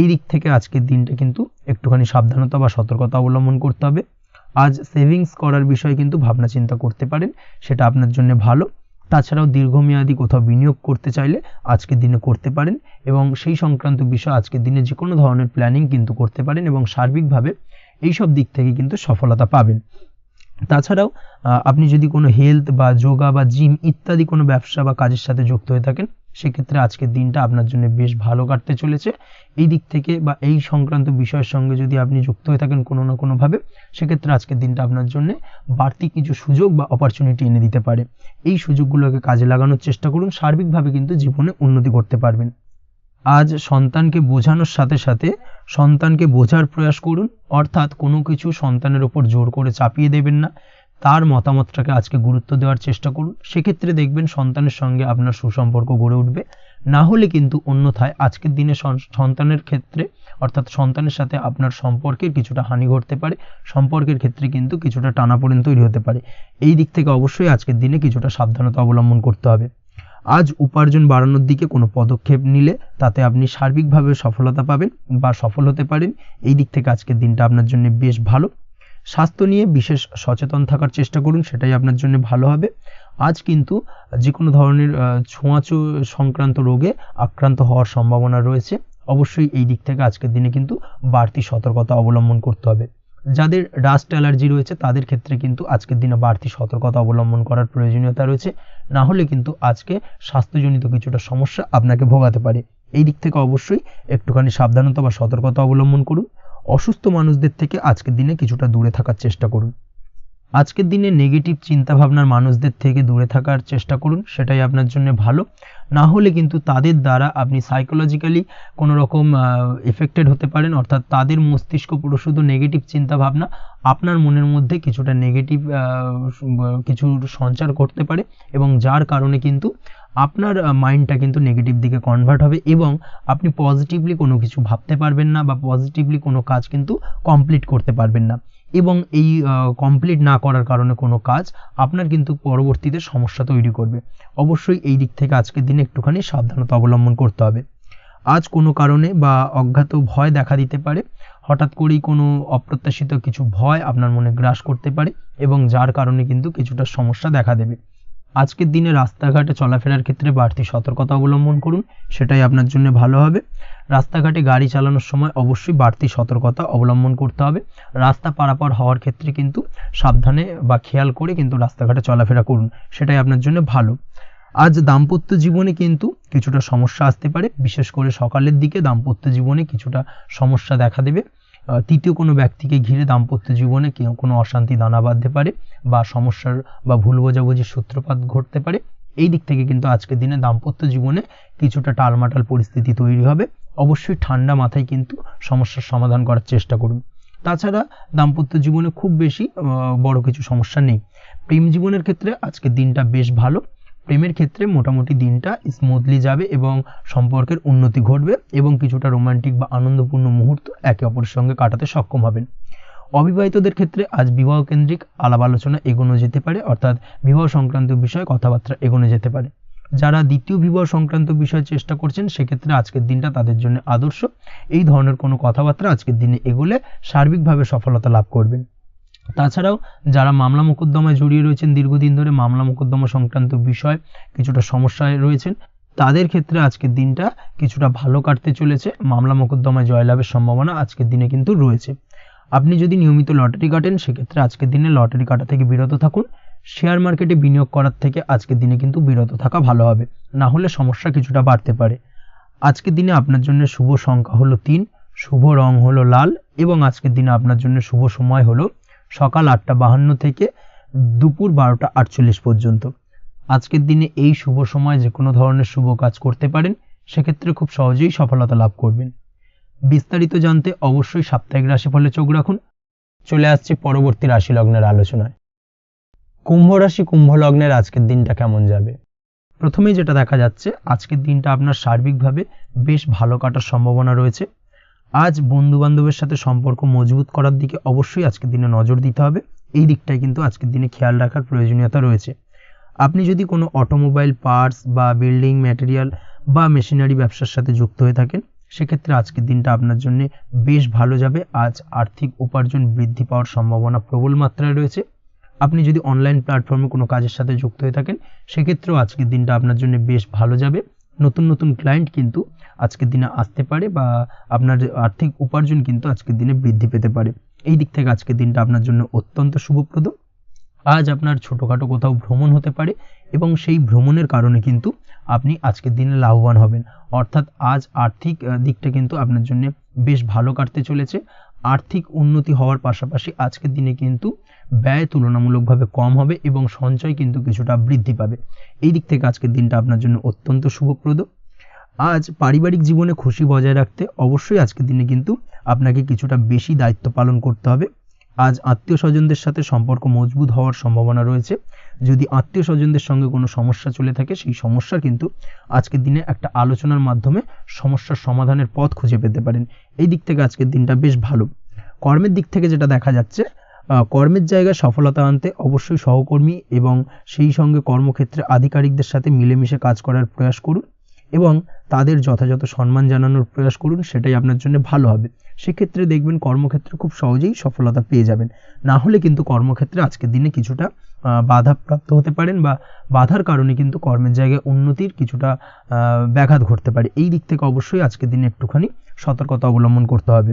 এই দিক থেকে আজকের দিনটা কিন্তু একটুখানি সাবধানতা বা সতর্কতা অবলম্বন করতে হবে। আজ সেভিংস করার বিষয়ে কিন্তু ভাবনা চিন্তা করতে পারেন, সেটা আপনার জন্য ভালো। তাছাড়াও দীর্ঘমেয়াদী কোথাও বিনিয়োগ করতে চাইলে আজকের দিনে করতে পারেন এবং সেই সংক্রান্ত বিষয় আজকের দিনে যে কোনো ধরনের প্ল্যানিং কিন্তু করতে পারেন এবং সার্বিকভাবে এইসব দিক থেকে কিন্তু সফলতা পাবেন। তাছাড়াও আপনি যদি কোনো হেলথ বা যোগা বা জিম ইত্যাদি কোনো ব্যবসা বা কাজের সাথে যুক্ত হয়ে থাকেন, সেক্ষেত্রে আজকের দিনটা আপনার জন্য বেশ ভালো কাটতে চলেছে। এই দিক থেকে বা এই সংক্রান্ত বিষয়ের সঙ্গে যদি আপনি যুক্ত হয়ে থাকেন কোনো না কোনোভাবে, সেক্ষেত্রে আজকের দিনটা আপনার জন্য বাড়তি কিছু সুযোগ বা অপরচুনিটি এনে দিতে পারে। এই সুযোগগুলোকে কাজে লাগানোর চেষ্টা করুন, সার্বিকভাবে কিন্তু জীবনে উন্নতি করতে পারবেন। আজ সন্তানকে বোঝানোর সাথে সাথে সন্তানকে বোঝার প্রয়াস করুন, অর্থাৎ কোনো কিছু সন্তানের ওপর জোর করে চাপিয়ে দেবেন না, তার মতামতটাকে আজকে গুরুত্ব দেওয়ার চেষ্টা করুন। সেক্ষেত্রে দেখবেন সন্তানের সঙ্গে আপনার সুসম্পর্ক গড়ে উঠবে। না হলে কিন্তু অন্যথায় আজকের দিনে সন্তানের ক্ষেত্রে অর্থাৎ সন্তানের সাথে আপনার সম্পর্কের কিছুটা হানি ঘটতে পারে, সম্পর্কের ক্ষেত্রে কিন্তু কিছুটা টানাপোড়েন তৈরি হতে পারে। এই দিক থেকে অবশ্যই আজকের দিনে কিছুটা সাবধানতা অবলম্বন করতে হবে। আজ উপার্জন বাড়ানোর দিকে কোনো পদক্ষেপ নিলে তাতে আপনি সার্বিকভাবে সফলতা পাবেন বা সফল হতে পারেন। এই দিক থেকে আজকের দিনটা আপনার জন্য বেশ ভালো। স্বাস্থ্য নিয়ে বিশেষ সচেতন থাকার চেষ্টা করুন, সেটাই আপনার জন্য ভালো হবে। আজ কিন্তু যে কোনো ধরনের ছোঁয়াচে সংক্রান্ত রোগে আক্রান্ত হওয়ার সম্ভাবনা রয়েছে। অবশ্যই এই দিক থেকে আজকের দিনে কিন্তু বাড়তি সতর্কতা অবলম্বন করতে হবে। যাদের ডাস্ট অ্যালার্জি রয়েছে তাদের ক্ষেত্রে কিন্তু আজকের দিনে বাড়তি সতর্কতা অবলম্বন করার প্রয়োজনীয়তা রয়েছে, না হলে কিন্তু আজকে স্বাস্থ্যজনিত কিছুটা সমস্যা আপনাকে ভোগাতে পারে। এই দিক থেকে অবশ্যই একটুখানি সাবধানতা বা সতর্কতা অবলম্বন করুন। অসুস্থ মানুষদের থেকে আজকের দিনে কিছুটা দূরে থাকার চেষ্টা করুন। আজকের দিনে নেগেটিভ চিন্তাভাবনার মানুষদের থেকে দূরে থাকার চেষ্টা করুন, সেটাই আপনার জন্য ভালো। না হলে কিন্তু তাদের দ্বারা আপনি সাইকোলজিক্যালি কোনো রকম এফেক্টেড হতে পারেন, অর্থাৎ তাদের মস্তিষ্ক পুরো শুধু নেগেটিভ চিন্তাভাবনা আপনার মনের মধ্যে কিছুটা নেগেটিভ কিছু সঞ্চার করতে পারে এবং যার কারণে কিন্তু আপনার মাইন্ডটা কিন্তু নেগেটিভ দিকে কনভার্ট হবে এবং আপনি পজিটিভলি কোনো কিছু ভাবতে পারবেন না বা পজিটিভলি কোনো কাজ কিন্তু কমপ্লিট করতে পারবেন না এবং এই কমপ্লিট না করার কারণে কোনো কাজ আপনার কিন্তু পরবর্তীতে সমস্যা তৈরি করবে। অবশ্যই এই দিক থেকে আজকের দিনে একটুখানি সাবধানতা অবলম্বন করতে হবে। আজ কোনো কারণে বা অজ্ঞাত ভয় দেখা দিতে পারে, হঠাৎ করেই কোনো অপ্রত্যাশিত কিছু ভয় আপনার মনে গ্রাস করতে পারে এবং যার কারণে কিন্তু কিছুটা সমস্যা দেখা দেবে। আজকের দিনে রাস্তাঘাটে চলাফেরার ক্ষেত্রে বাড়তি সতর্কতা অবলম্বন করুন, সেটাই আপনার জন্য ভালো হবে। রাস্তাঘাটে গাড়ি চালানোর সময় অবশ্যই বাড়তি সতর্কতা অবলম্বন করতে হবে। রাস্তা পারাপার হওয়ার ক্ষেত্রে কিন্তু সাবধানে বা খেয়াল করে কিন্তু রাস্তাঘাটে চলাফেরা করুন, সেটাই আপনার জন্য ভালো। আজ দাম্পত্য জীবনে কিন্তু কিছুটা সমস্যা আসতে পারে, বিশেষ করে সকালের দিকে দাম্পত্য জীবনে কিছুটা সমস্যা দেখা দেবে। তৃতীয় কোনো ব্যক্তিকে ঘিরে দাম্পত্য জীবনে কোনো অশান্তি দানা বাঁধতে পারে বা সমস্যার বা ভুল বোঝাবুঝির সূত্রপাত ঘটতে পারে। এই দিক থেকে কিন্তু আজকের দিনে দাম্পত্য জীবনে কিছুটা টালমাটাল পরিস্থিতি তৈরি হবে। অবশ্যই ঠান্ডা মাথায় কিন্তু সমস্যার সমাধান করার চেষ্টা করুন। তাছাড়া দাম্পত্য জীবনে খুব বেশি বড় কিছু সমস্যা নেই। প্রেম জীবনের ক্ষেত্রে আজকের দিনটা বেশ ভালো। প্রেমের ক্ষেত্রে মোটামুটি দিনটা স্মুথলি যাবে এবং সম্পর্কের উন্নতি ঘটবে এবং কিছুটা রোমান্টিক বা আনন্দপূর্ণ মুহূর্ত একে অপরের সঙ্গে কাটাতে সক্ষম হবেন। অবিবাহিতদের ক্ষেত্রে আজ বিবাহ কেন্দ্রিক আলাপ আলোচনা এগোনো যেতে পারে, অর্থাৎ বিবাহ সংক্রান্ত বিষয়ে কথাবার্তা এগোনো যেতে পারে। যারা দ্বিতীয় বিবাহ সংক্রান্ত বিষয়ে চেষ্টা করছেন সেক্ষেত্রে আজকের দিনটা তাদের জন্য আদর্শ। এই ধরনের কোনো কথাবার্তা আজকের দিনে এগোলে সার্বিকভাবে সফলতা লাভ করবেন। তাছাড়াও যারা মামলা মোকদ্দমায় জড়িয়ে রয়েছেন, দীর্ঘদিন ধরে মামলা মোকদ্দমা সংক্রান্ত বিষয় কিছুটা সমস্যায় রয়েছেন, তাদের ক্ষেত্রে আজকের দিনটা কিছুটা ভালো কাটতে চলেছে। মামলা মোকদ্দমায় জয়লাভের সম্ভাবনা আজকের দিনে কিন্তু রয়েছে। আপনি যদি নিয়মিত লটারি কাটেন, সেক্ষেত্রে আজকের দিনে লটারি কাটা থেকে বিরত থাকুন। শেয়ার মার্কেটে বিনিয়োগ করার থেকে আজকের দিনে কিন্তু বিরত থাকা ভালো হবে, না হলে সমস্যা কিছুটা বাড়তে পারে। আজকের দিনে আপনার জন্য শুভ সংখ্যা হলো 3, শুভ রং হলো লাল, এবং আজকের দিনে আপনার জন্য শুভ সময় হলো সকাল 8:52 থেকে দুপুর 12:48 পর্যন্ত। আজকের দিনে এই শুভ সময় যে কোনো ধরনের শুভ কাজ করতে পারেন, সেক্ষেত্রে খুব সহজেই সফলতা লাভ করবেন। বিস্তারিত জানতে অবশ্যই সাপ্তাহিক রাশিফলে চোখ রাখুন। চলে আসছি পরবর্তী রাশি লগ্নের আলোচনায়। কুম্ভ রাশি, কুম্ভ লগ্নের আজকের দিনটা কেমন যাবে? প্রথমেই যেটা দেখা যাচ্ছে, আজকের দিনটা আপনার সার্বিকভাবে বেশ ভালো কাটার সম্ভাবনা রয়েছে। আজ বন্ধু বান্ধবের সাথে সম্পর্ক মজবুত করার দিকে অবশ্যই আজকের দিনে নজর দিতে হবে। এই দিকটাই কিন্তু আজকের দিনে খেয়াল রাখার প্রয়োজনীয়তা রয়েছে। আপনি যদি কোনো অটোমোবাইল পার্টস বা বিল্ডিং ম্যাটেরিয়াল বা মেশিনারি ব্যবসার সাথে যুক্ত হয়ে থাকেন, সেক্ষেত্রে আজকের দিনটা আপনার জন্য বেশ ভালো যাবে। আজ আর্থিক উপার্জন বৃদ্ধি পাওয়ার সম্ভাবনা প্রবল মাত্রায় রয়েছে। আপনি যদি অনলাইন প্ল্যাটফর্মে কোনো কাজের সাথে যুক্ত হয়ে থাকেন, সেক্ষেত্রেও আজকের দিনটা আপনার জন্য বেশ ভালো যাবে। নতুন নতুন ক্লায়েন্ট কিন্তু আজকের দিনে আসতে পারে, বা আপনার আর্থিক উপার্জন কিন্তু আজকের দিনে বৃদ্ধি পেতে পারে। এই দিক থেকে আজকের দিনটা আপনার জন্য অত্যন্ত শুভপ্রদ। আজ আপনার ছোটোখাটো কোথাও ভ্রমণ হতে পারে, এবং সেই ভ্রমণের কারণে কিন্তু আপনি আজকের দিনে লাভবান হবেন। অর্থাৎ আজ আর্থিক দিকটা কিন্তু আপনার জন্য বেশ ভালো কাটতে চলেছে। আর্থিক উন্নতি হওয়ার পাশাপাশি আজকের দিনে কিন্তু ব্যয় তুলনামূলকভাবে কম হবে, এবং সঞ্চয় কিন্তু কিছুটা বৃদ্ধি পাবে। এই দিক থেকে আজকের দিনটা আপনার জন্য অত্যন্ত শুভপ্রদ। আজ পারিবারিক জীবনে খুশি বজায় রাখতে অবশ্যই আজকের দিনে কিন্তু আপনাকে কিছুটা বেশি দায়িত্ব পালন করতে হবে। আজ আত্মীয় স্বজনদের সাথে সম্পর্ক মজবুত হওয়ার সম্ভাবনা রয়েছে। যদি আত্মীয় স্বজনদের সঙ্গে কোনো সমস্যা চলে থাকে, সেই সমস্যার কিন্তু আজকের দিনে একটা আলোচনার মাধ্যমে সমস্যার সমাধানের পথ খুঁজে পেতে পারেন। এই দিক থেকে আজকের দিনটা বেশ ভালো। কর্মের দিক থেকে যেটা দেখা যাচ্ছে, কর্মের জায়গায় সফলতা আনতে অবশ্যই সহকর্মী এবং সেই সঙ্গে কর্মক্ষেত্রে আধিকারিকদের সাথে মিলেমিশে কাজ করার প্রয়াস করুন, এবং তাদের যথাযথ সম্মান জানানোর প্রয়াস করুন। সেটাই আপনার জন্য ভালো হবে। সেক্ষেত্রে দেখবেন কর্মক্ষেত্রে খুব সহজেই সফলতা পেয়ে যাবেন। না হলে কিন্তু কর্মক্ষেত্রে আজকের দিনে কিছুটা বাধাপ্রাপ্ত হতে পারেন, বা বাধার কারণে কিন্তু কর্মের জায়গায় উন্নতির কিছুটা ব্যাঘাত ঘটতে পারে। এই দিক থেকে অবশ্যই আজকের দিনে একটুখানি সতর্কতা অবলম্বন করতে হবে।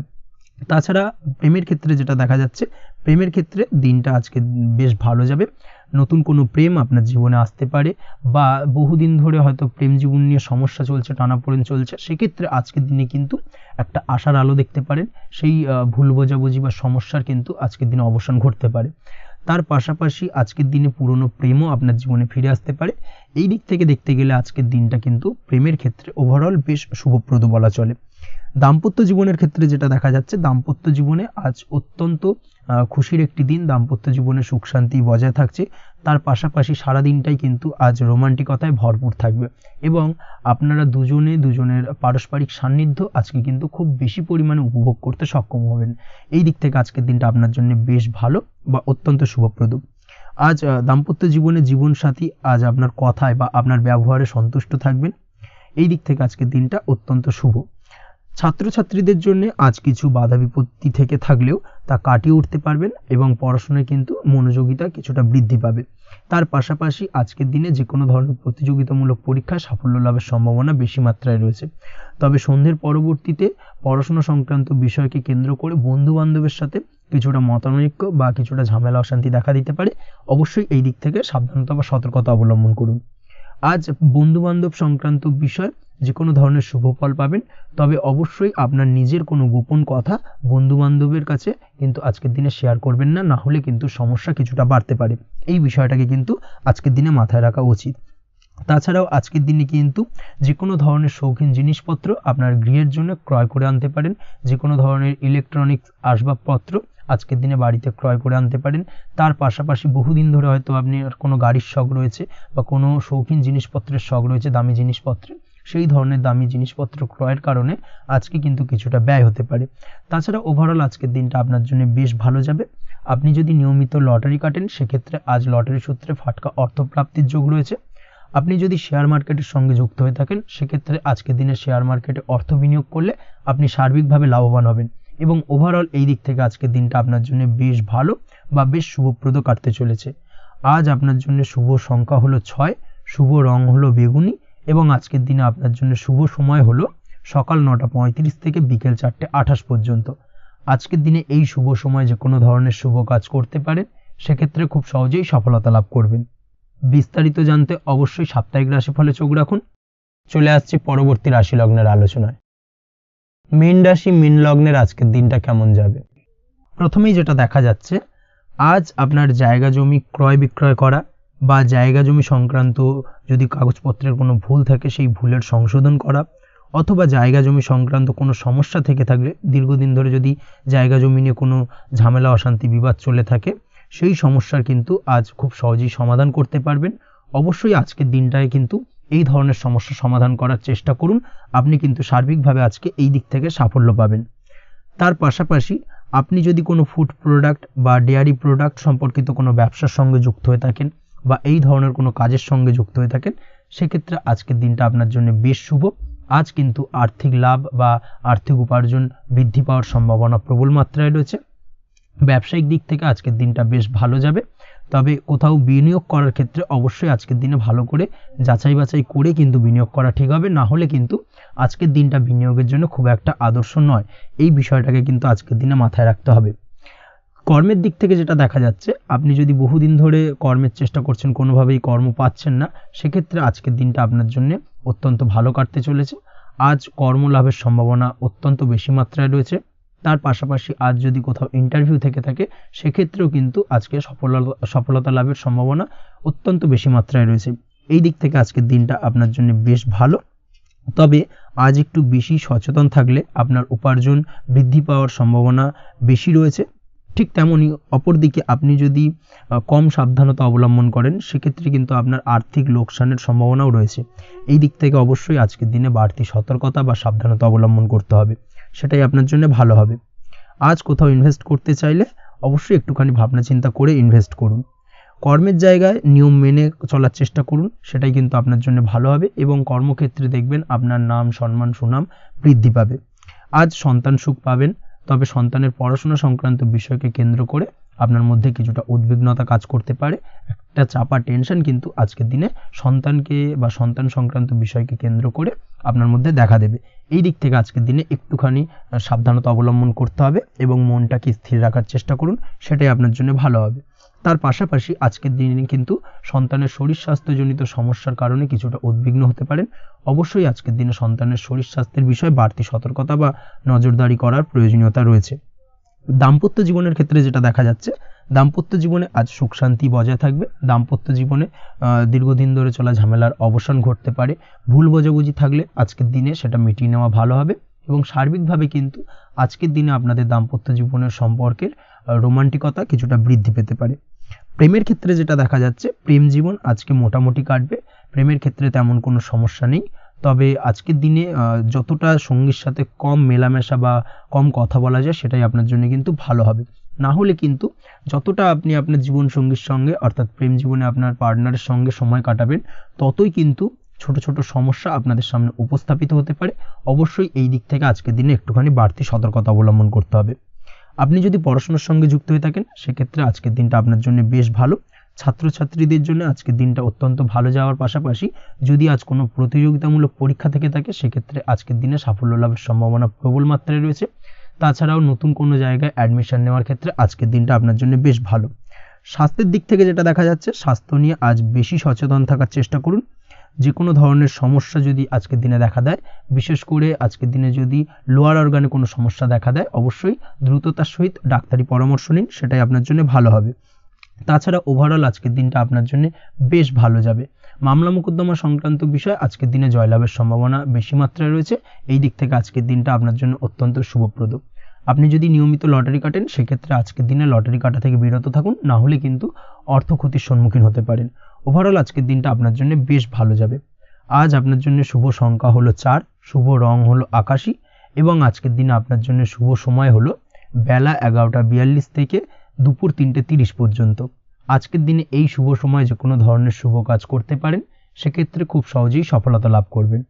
তাছাড়া প্রেমের ক্ষেত্রে যেটা দেখা যাচ্ছে, প্রেমের ক্ষেত্রে দিনটা আজকে বেশ ভালো যাবে। নতুন কোনো প্রেম আপনার জীবনে আসতে পারে, বা বহুদিন ধরে হয়তো প্রেম জীবন নিয়ে সমস্যা চলছে, টানাপোড়েন চলছে, সেক্ষেত্রে আজকের দিনে কিন্তু একটা আশার আলো দেখতে পারেন। সেই ভুল বোঝাবুঝি বা সমস্যার কিন্তু আজকের দিনে অবসান ঘটতে পারে। তার পাশাপাশি আজকের দিনে পুরনো প্রেমও আপনার জীবনে ফিরে আসতে পারে। এই দিক থেকে দেখতে গেলে আজকের দিনটা কিন্তু প্রেমের ক্ষেত্রে ওভারঅল বেশ শুভপ্রদ বলা চলে। দাম্পত্য জীবনের ক্ষেত্রে যেটা দেখা যাচ্ছে, দাম্পত্য জীবনে আজ অত্যন্ত খুশির একটি দিন। দাম্পত্য জীবনে সুখ শান্তি বজায় থাকছে। তার পাশাপাশি সারা দিনটাই কিন্তু আজ রোমান্টিকতায় ভরপুর থাকবে, এবং আপনারা দুজনের পারস্পরিক সান্নিধ্য আজকে কিন্তু খুব বেশি পরিমাণে উপভোগ করতে সক্ষম হবেন। এই দিক থেকে আজকের দিনটা আপনার জন্য বেশ ভালো বা অত্যন্ত শুভপ্রদ। আজ দাম্পত্য জীবনে জীবনসাথী আজ আপনার কথায় বা আপনার ব্যবহারে সন্তুষ্ট থাকবেন। এই দিক থেকে আজকের দিনটা অত্যন্ত শুভ। ছাত্রছাত্রীদের জন্য আজ কিছু বাধা বিপত্তি থেকে থাকলেও তা কাটিয়ে উঠতে পারবেন, এবং পড়াশোনায় কিন্তু মনোযোগিতা কিছুটা বৃদ্ধি পাবে। তার পাশাপাশি আজকের দিনে যে কোনো ধরনের প্রতিযোগিতামূলক পরীক্ষায় সাফল্য লাভের সম্ভাবনা বেশি মাত্রায় রয়েছে। তবে সন্ধ্যের পরবর্তীতে পড়াশোনা সংক্রান্ত বিষয়কে কেন্দ্র করে বন্ধু বান্ধবের সাথে কিছুটা মতানৈক্য বা কিছুটা ঝামেলা অশান্তি দেখা দিতে পারে। অবশ্যই এই দিক থেকে সাবধানতা বা সতর্কতা অবলম্বন করুন। আজ বন্ধু বান্ধব সংক্রান্ত বিষয় যে কোনো ধরনের শুভ ফল পাবেন, তবে অবশ্যই আপনার নিজের কোনো গোপন কথা বন্ধু বান্ধবের কাছে কিন্তু আজকের দিনে শেয়ার করবেন না, না হলে কিন্তু সমস্যা কিছুটা বাড়তে পারে। এই বিষয়টাকে কিন্তু আজকের দিনে মাথায় রাখা উচিত। তাছাড়াও আজকের দিনে কিন্তু যে কোনো ধরনের শৌখিন জিনিসপত্র আপনার গৃহের জন্য ক্রয় করে আনতে পারেন। যে কোনো ধরনের ইলেকট্রনিক্স আসবাবপত্র আজকের দিনে বাড়িতে ক্রয় করে আনতে পারেন। তার পাশাপাশি বহুদিন ধরে হয়তো আপনি কোনো গাড়ির শখ রয়েছে, বা কোনো শৌখিন জিনিসপত্রের শখ রয়েছে, দামি জিনিসপত্রের, সেই ধরনের দামি জিনিসপত্র ক্রয়ের কারণে আজকে কিন্তু কিছুটা ব্যয় হতে পারে। তাছাড়া ওভারঅল আজকের দিনটা আপনার জন্য বেশ ভালো যাবে। আপনি যদি নিয়মিত লটারি কাটেন, সেক্ষেত্রে আজ লটারি সূত্রে ফাটকা অর্থপ্রাপ্তির যোগ রয়েছে। আপনি যদি শেয়ার মার্কেটের সঙ্গে যুক্ত হয়ে থাকেন, সেক্ষেত্রে আজকের দিনে শেয়ার মার্কেটে অর্থ বিনিয়োগ করলে আপনি সার্বিকভাবে লাভবান হবেন। এবং ওভারঅল এই দিক থেকে আজকের দিনটা আপনার জন্য বেশ ভালো বা বেশ শুভপ্রদ কাটতে চলেছে। আজ আপনার জন্য শুভ সংখ্যা হলো 6, শুভ রং হলো বেগুনি এবং আজকের দিনে আপনার জন্য শুভ সময় হলো সকাল 9:35 থেকে বিকেল 4:28 পর্যন্ত। আজকের দিনে এই শুভ সময় যে কোনো ধরনের শুভ কাজ করতে পারেন, সেক্ষেত্রে খুব সহজেই সফলতা লাভ করবেন। বিস্তারিত জানতে অবশ্যই সাপ্তাহিক রাশিফলে চোখ রাখুন। চলে আসছি পরবর্তী রাশি লগ্নের আলোচনায়। মীন রাশি মীন লগ্নের আজকের দিনটা কেমন যাবে? প্রথমেই যেটা দেখা যাচ্ছে, আজ আপনার জায়গা জমি ক্রয় বিক্রয় করা বা জায়গা জমি সংক্রান্ত যদি কাগজপত্রের কোনো ভুল থাকে সেই ভুলের সংশোধন করা, অথবা জায়গা জমি সংক্রান্ত কোনো সমস্যা থেকে থাকলে, দীর্ঘদিন ধরে যদি জায়গা জমি নিয়ে কোনো ঝামেলা অশান্তি বিবাদ চলে থাকে, সেই সমস্যার কিন্তু আজ খুব সহজেই সমাধান করতে পারবেন। অবশ্যই আজকের দিনটায় কিন্তু এই ধরনের সমস্যা সমাধান করার চেষ্টা করুন, আপনি কিন্তু সার্বিকভাবে আজকে এই দিক থেকে সাফল্য পাবেন। তার পাশাপাশি আপনি যদি কোনো ফুড প্রোডাক্ট বা ডেয়ারি প্রোডাক্ট সম্পর্কিত কোনো ব্যবসার সঙ্গে যুক্ত হয়ে থাকেন বা এই ধরনের কোনো কাজের সঙ্গে যুক্ত হয়ে থাকেন, সেক্ষেত্রে আজকের দিনটা আপনার জন্য বেশ শুভ। আজ কিন্তু আর্থিক লাভ বা আর্থিক উপার্জন বৃদ্ধি পাওয়ার সম্ভাবনা প্রবল মাত্রায় রয়েছে। ব্যবসায়িক দিক থেকে আজকের দিনটা বেশ ভালো যাবে, তবে কোথাও বিনিয়োগ করার ক্ষেত্রে অবশ্যই আজকের দিনে ভালো করে যাচাই বাছাই করে কিন্তু বিনিয়োগ করা ঠিক হবে, না হলে কিন্তু আজকের দিনটা বিনিয়োগের জন্য খুব একটা আদর্শ নয়। এই বিষয়টাকে কিন্তু আজকের দিনে মাথায় রাখতে হবে। কর্মের দিক থেকে যেটা দেখা যাচ্ছে, আপনি যদি বহুদিন ধরে কর্মের চেষ্টা করছেন, কোনোভাবেই কর্ম পাচ্ছেন না, সেক্ষেত্রে আজকের দিনটা আপনার জন্য অত্যন্ত ভালো কাটতে চলেছে। আজ কর্মলাভের সম্ভাবনা অত্যন্ত বেশি মাত্রায় রয়েছে। তার পাশাপাশি আজ যদি কোথাও ইন্টারভিউ থেকে থাকে, সেক্ষেত্রেও কিন্তু আজকে সফলতা লাভের সম্ভাবনা অত্যন্ত বেশি মাত্রায় রয়েছে। এই দিক থেকে আজকের দিনটা আপনার জন্য বেশ ভালো, তবে আজ একটু বেশি সচেতন থাকলে আপনার উপার্জন বৃদ্ধি পাওয়ার সম্ভাবনা বেশি রয়েছে। ঠিক তেমনই অপরদিকে আপনি যদি কম সাবধানতা অবলম্বন করেন, সেক্ষেত্রে কিন্তু আপনার আর্থিক লোকসানের সম্ভাবনাও রয়েছে। এই দিক থেকে অবশ্যই আজকের দিনে বাড়তি সতর্কতা বা সাবধানতা অবলম্বন করতে হবে, সেটাই আপনার জন্য ভালো হবে। আজ কোথাও ইনভেস্ট করতে চাইলে অবশ্যই একটুখানি ভাবনা চিন্তা করে ইনভেস্ট করুন। কর্মের জায়গায় নিয়ম মেনে চলার চেষ্টা করুন, সেটাই কিন্তু আপনার জন্য ভালো হবে এবং কর্মক্ষেত্রে দেখবেন আপনার নাম সম্মান সুনাম বৃদ্ধি পাবে। আজ সন্তান সুখ পাবেন, তবে সন্তানের পড়াশোনা সংক্রান্ত বিষয়কে কেন্দ্র করে আপনার মধ্যে কিছুটা উদ্বিগ্নতা কাজ করতে পারে। একটা চাপা টেনশন কিন্তু আজকের দিনে সন্তানকে বা সন্তান সংক্রান্ত বিষয়কে কেন্দ্র করে আপনার মধ্যে দেখা দেবে। এই দিক থেকে আজকের দিনে একটুখানি সাবধানতা অবলম্বন করতে হবে এবং মনটাকে স্থির রাখার চেষ্টা করুন, সেটাই আপনার জন্য ভালো হবে। তার পাশাপাশি আজকের দিনে কিন্তু সন্তানের শরীর স্বাস্থ্যজনিত সমস্যার কারণে কিছুটা উদ্বিগ্ন হতে পারেন। অবশ্যই আজকের দিনে সন্তানের শরীর স্বাস্থ্যের বিষয়ে বাড়তি সতর্কতা বা নজরদারি করার প্রয়োজনীয়তা রয়েছে। দাম্পত্য জীবনের ক্ষেত্রে যেটা দেখা যাচ্ছে, দাম্পত্য জীবনে আজ সুখ শান্তি বজায় থাকবে। দাম্পত্য জীবনে দীর্ঘদিন ধরে চলা ঝামেলার অবসান ঘটতে পারে। ভুল বোঝাবুঝি থাকলে আজকের দিনে সেটা মিটিয়ে নেওয়া ভালো হবে এবং সার্বিকভাবে কিন্তু আজকের দিনে আপনাদের দাম্পত্য জীবনের সম্পর্কের রোমান্টিকতা কিছুটা বৃদ্ধি পেতে পারে। প্রেমের ক্ষেত্রে যেটা দেখা যাচ্ছে, প্রেম জীবন আজকে মোটামুটি কাটবে। প্রেমের ক্ষেত্রে তেমন কোনো সমস্যা নেই, তবে আজকের দিনে যতটা সঙ্গীর সাথে কম মেলামেশা বা কম কথা বলা যায়, সেটাই আপনার জন্য কিন্তু ভালো হবে। না হলে কিন্তু যতটা আপনি আপনার জীবন সঙ্গীর সঙ্গে অর্থাৎ প্রেম জীবনে আপনার পার্টনারের সঙ্গে সময় কাটাবেন, ততই কিন্তু ছোট ছোট সমস্যা আপনাদের সামনে উপস্থাপিত হতে পারে। অবশ্যই এই দিক থেকে আজকের দিনে একটুখানি বাড়তি সতর্কতা অবলম্বন করতে হবে। আপনি যদি পড়াশোনার সঙ্গে যুক্ত হয়ে থাকেন, সেক্ষেত্রে আজকের দিনটা আপনার জন্য বেশ ভালো। ছাত্রছাত্রীদের জন্য আজকের দিনটা অত্যন্ত ভালো যাওয়ার পাশাপাশি যদি আজ কোনো প্রতিযোগিতামূলক পরীক্ষা থেকে থাকে, সেক্ষেত্রে আজকের দিনে সাফল্য লাভের সম্ভাবনা প্রবল মাত্রায় রয়েছে। তাছাড়াও নতুন কোনো জায়গায় অ্যাডমিশন নেওয়ার ক্ষেত্রে আজকের দিনটা আপনার জন্য বেশ ভালো। স্বাস্থ্যের দিক থেকে যেটা দেখা যাচ্ছে, স্বাস্থ্য নিয়ে আজ বেশি সচেতন থাকার চেষ্টা করুন। যে কোনো ধরনের সমস্যা যদি আজকের দিনে দেখা দেয়, বিশেষ করে আজকের দিনে যদি লোয়ার অর্গানে কোনো সমস্যা দেখা দেয়, অবশ্যই দ্রুততার সহিত ডাক্তারি পরামর্শ নিন, সেটাই আপনার জন্য ভালো হবে। তাছাড়া ওভারঅল আজকের দিনটা আপনার জন্য বেশ ভালো যাবে। মামলা মোকদ্দমা সংক্রান্ত বিষয় আজকের দিনে জয়লাভের সম্ভাবনা বেশি মাত্রায় রয়েছে। এই দিক থেকে আজকের দিনটা আপনার জন্য অত্যন্ত শুভপ্রদ। আপনি যদি নিয়মিত লটারি কাটেন, সেক্ষেত্রে আজকের দিনে লটারি কাটা থেকে বিরত থাকুন, না হলে কিন্তু অর্থ ক্ষতির সম্মুখীন হতে পারেন। ওভারঅল আজকের দিনটা আপনার জন্য বেশ ভালো যাবে। আজ আপনার জন্য শুভ সংখ্যা হলো 4, শুভ রং হলো আকাশী এবং আজকের দিনে আপনার জন্য শুভ সময় হলো বেলা 11:42 থেকে দুপুর 3:30 পর্যন্ত। আজকের দিনে এই শুভ সময় যে কোনো ধরনের শুভ কাজ করতে পারেন, সেক্ষেত্রে খুব সহজেই সফলতা লাভ করবেন।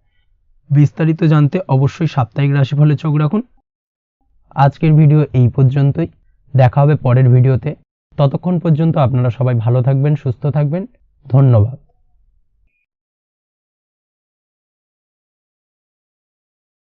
বিস্তারিত জানতে অবশ্যই সাপ্তাহিক রাশিফলে চোখ রাখুন। আজকের ভিডিও এই পর্যন্তই। দেখা হবে পরের ভিডিওতে। ততক্ষণ পর্যন্ত আপনারা সবাই ভালো থাকবেন, সুস্থ থাকবেন। ধন্যবাদ।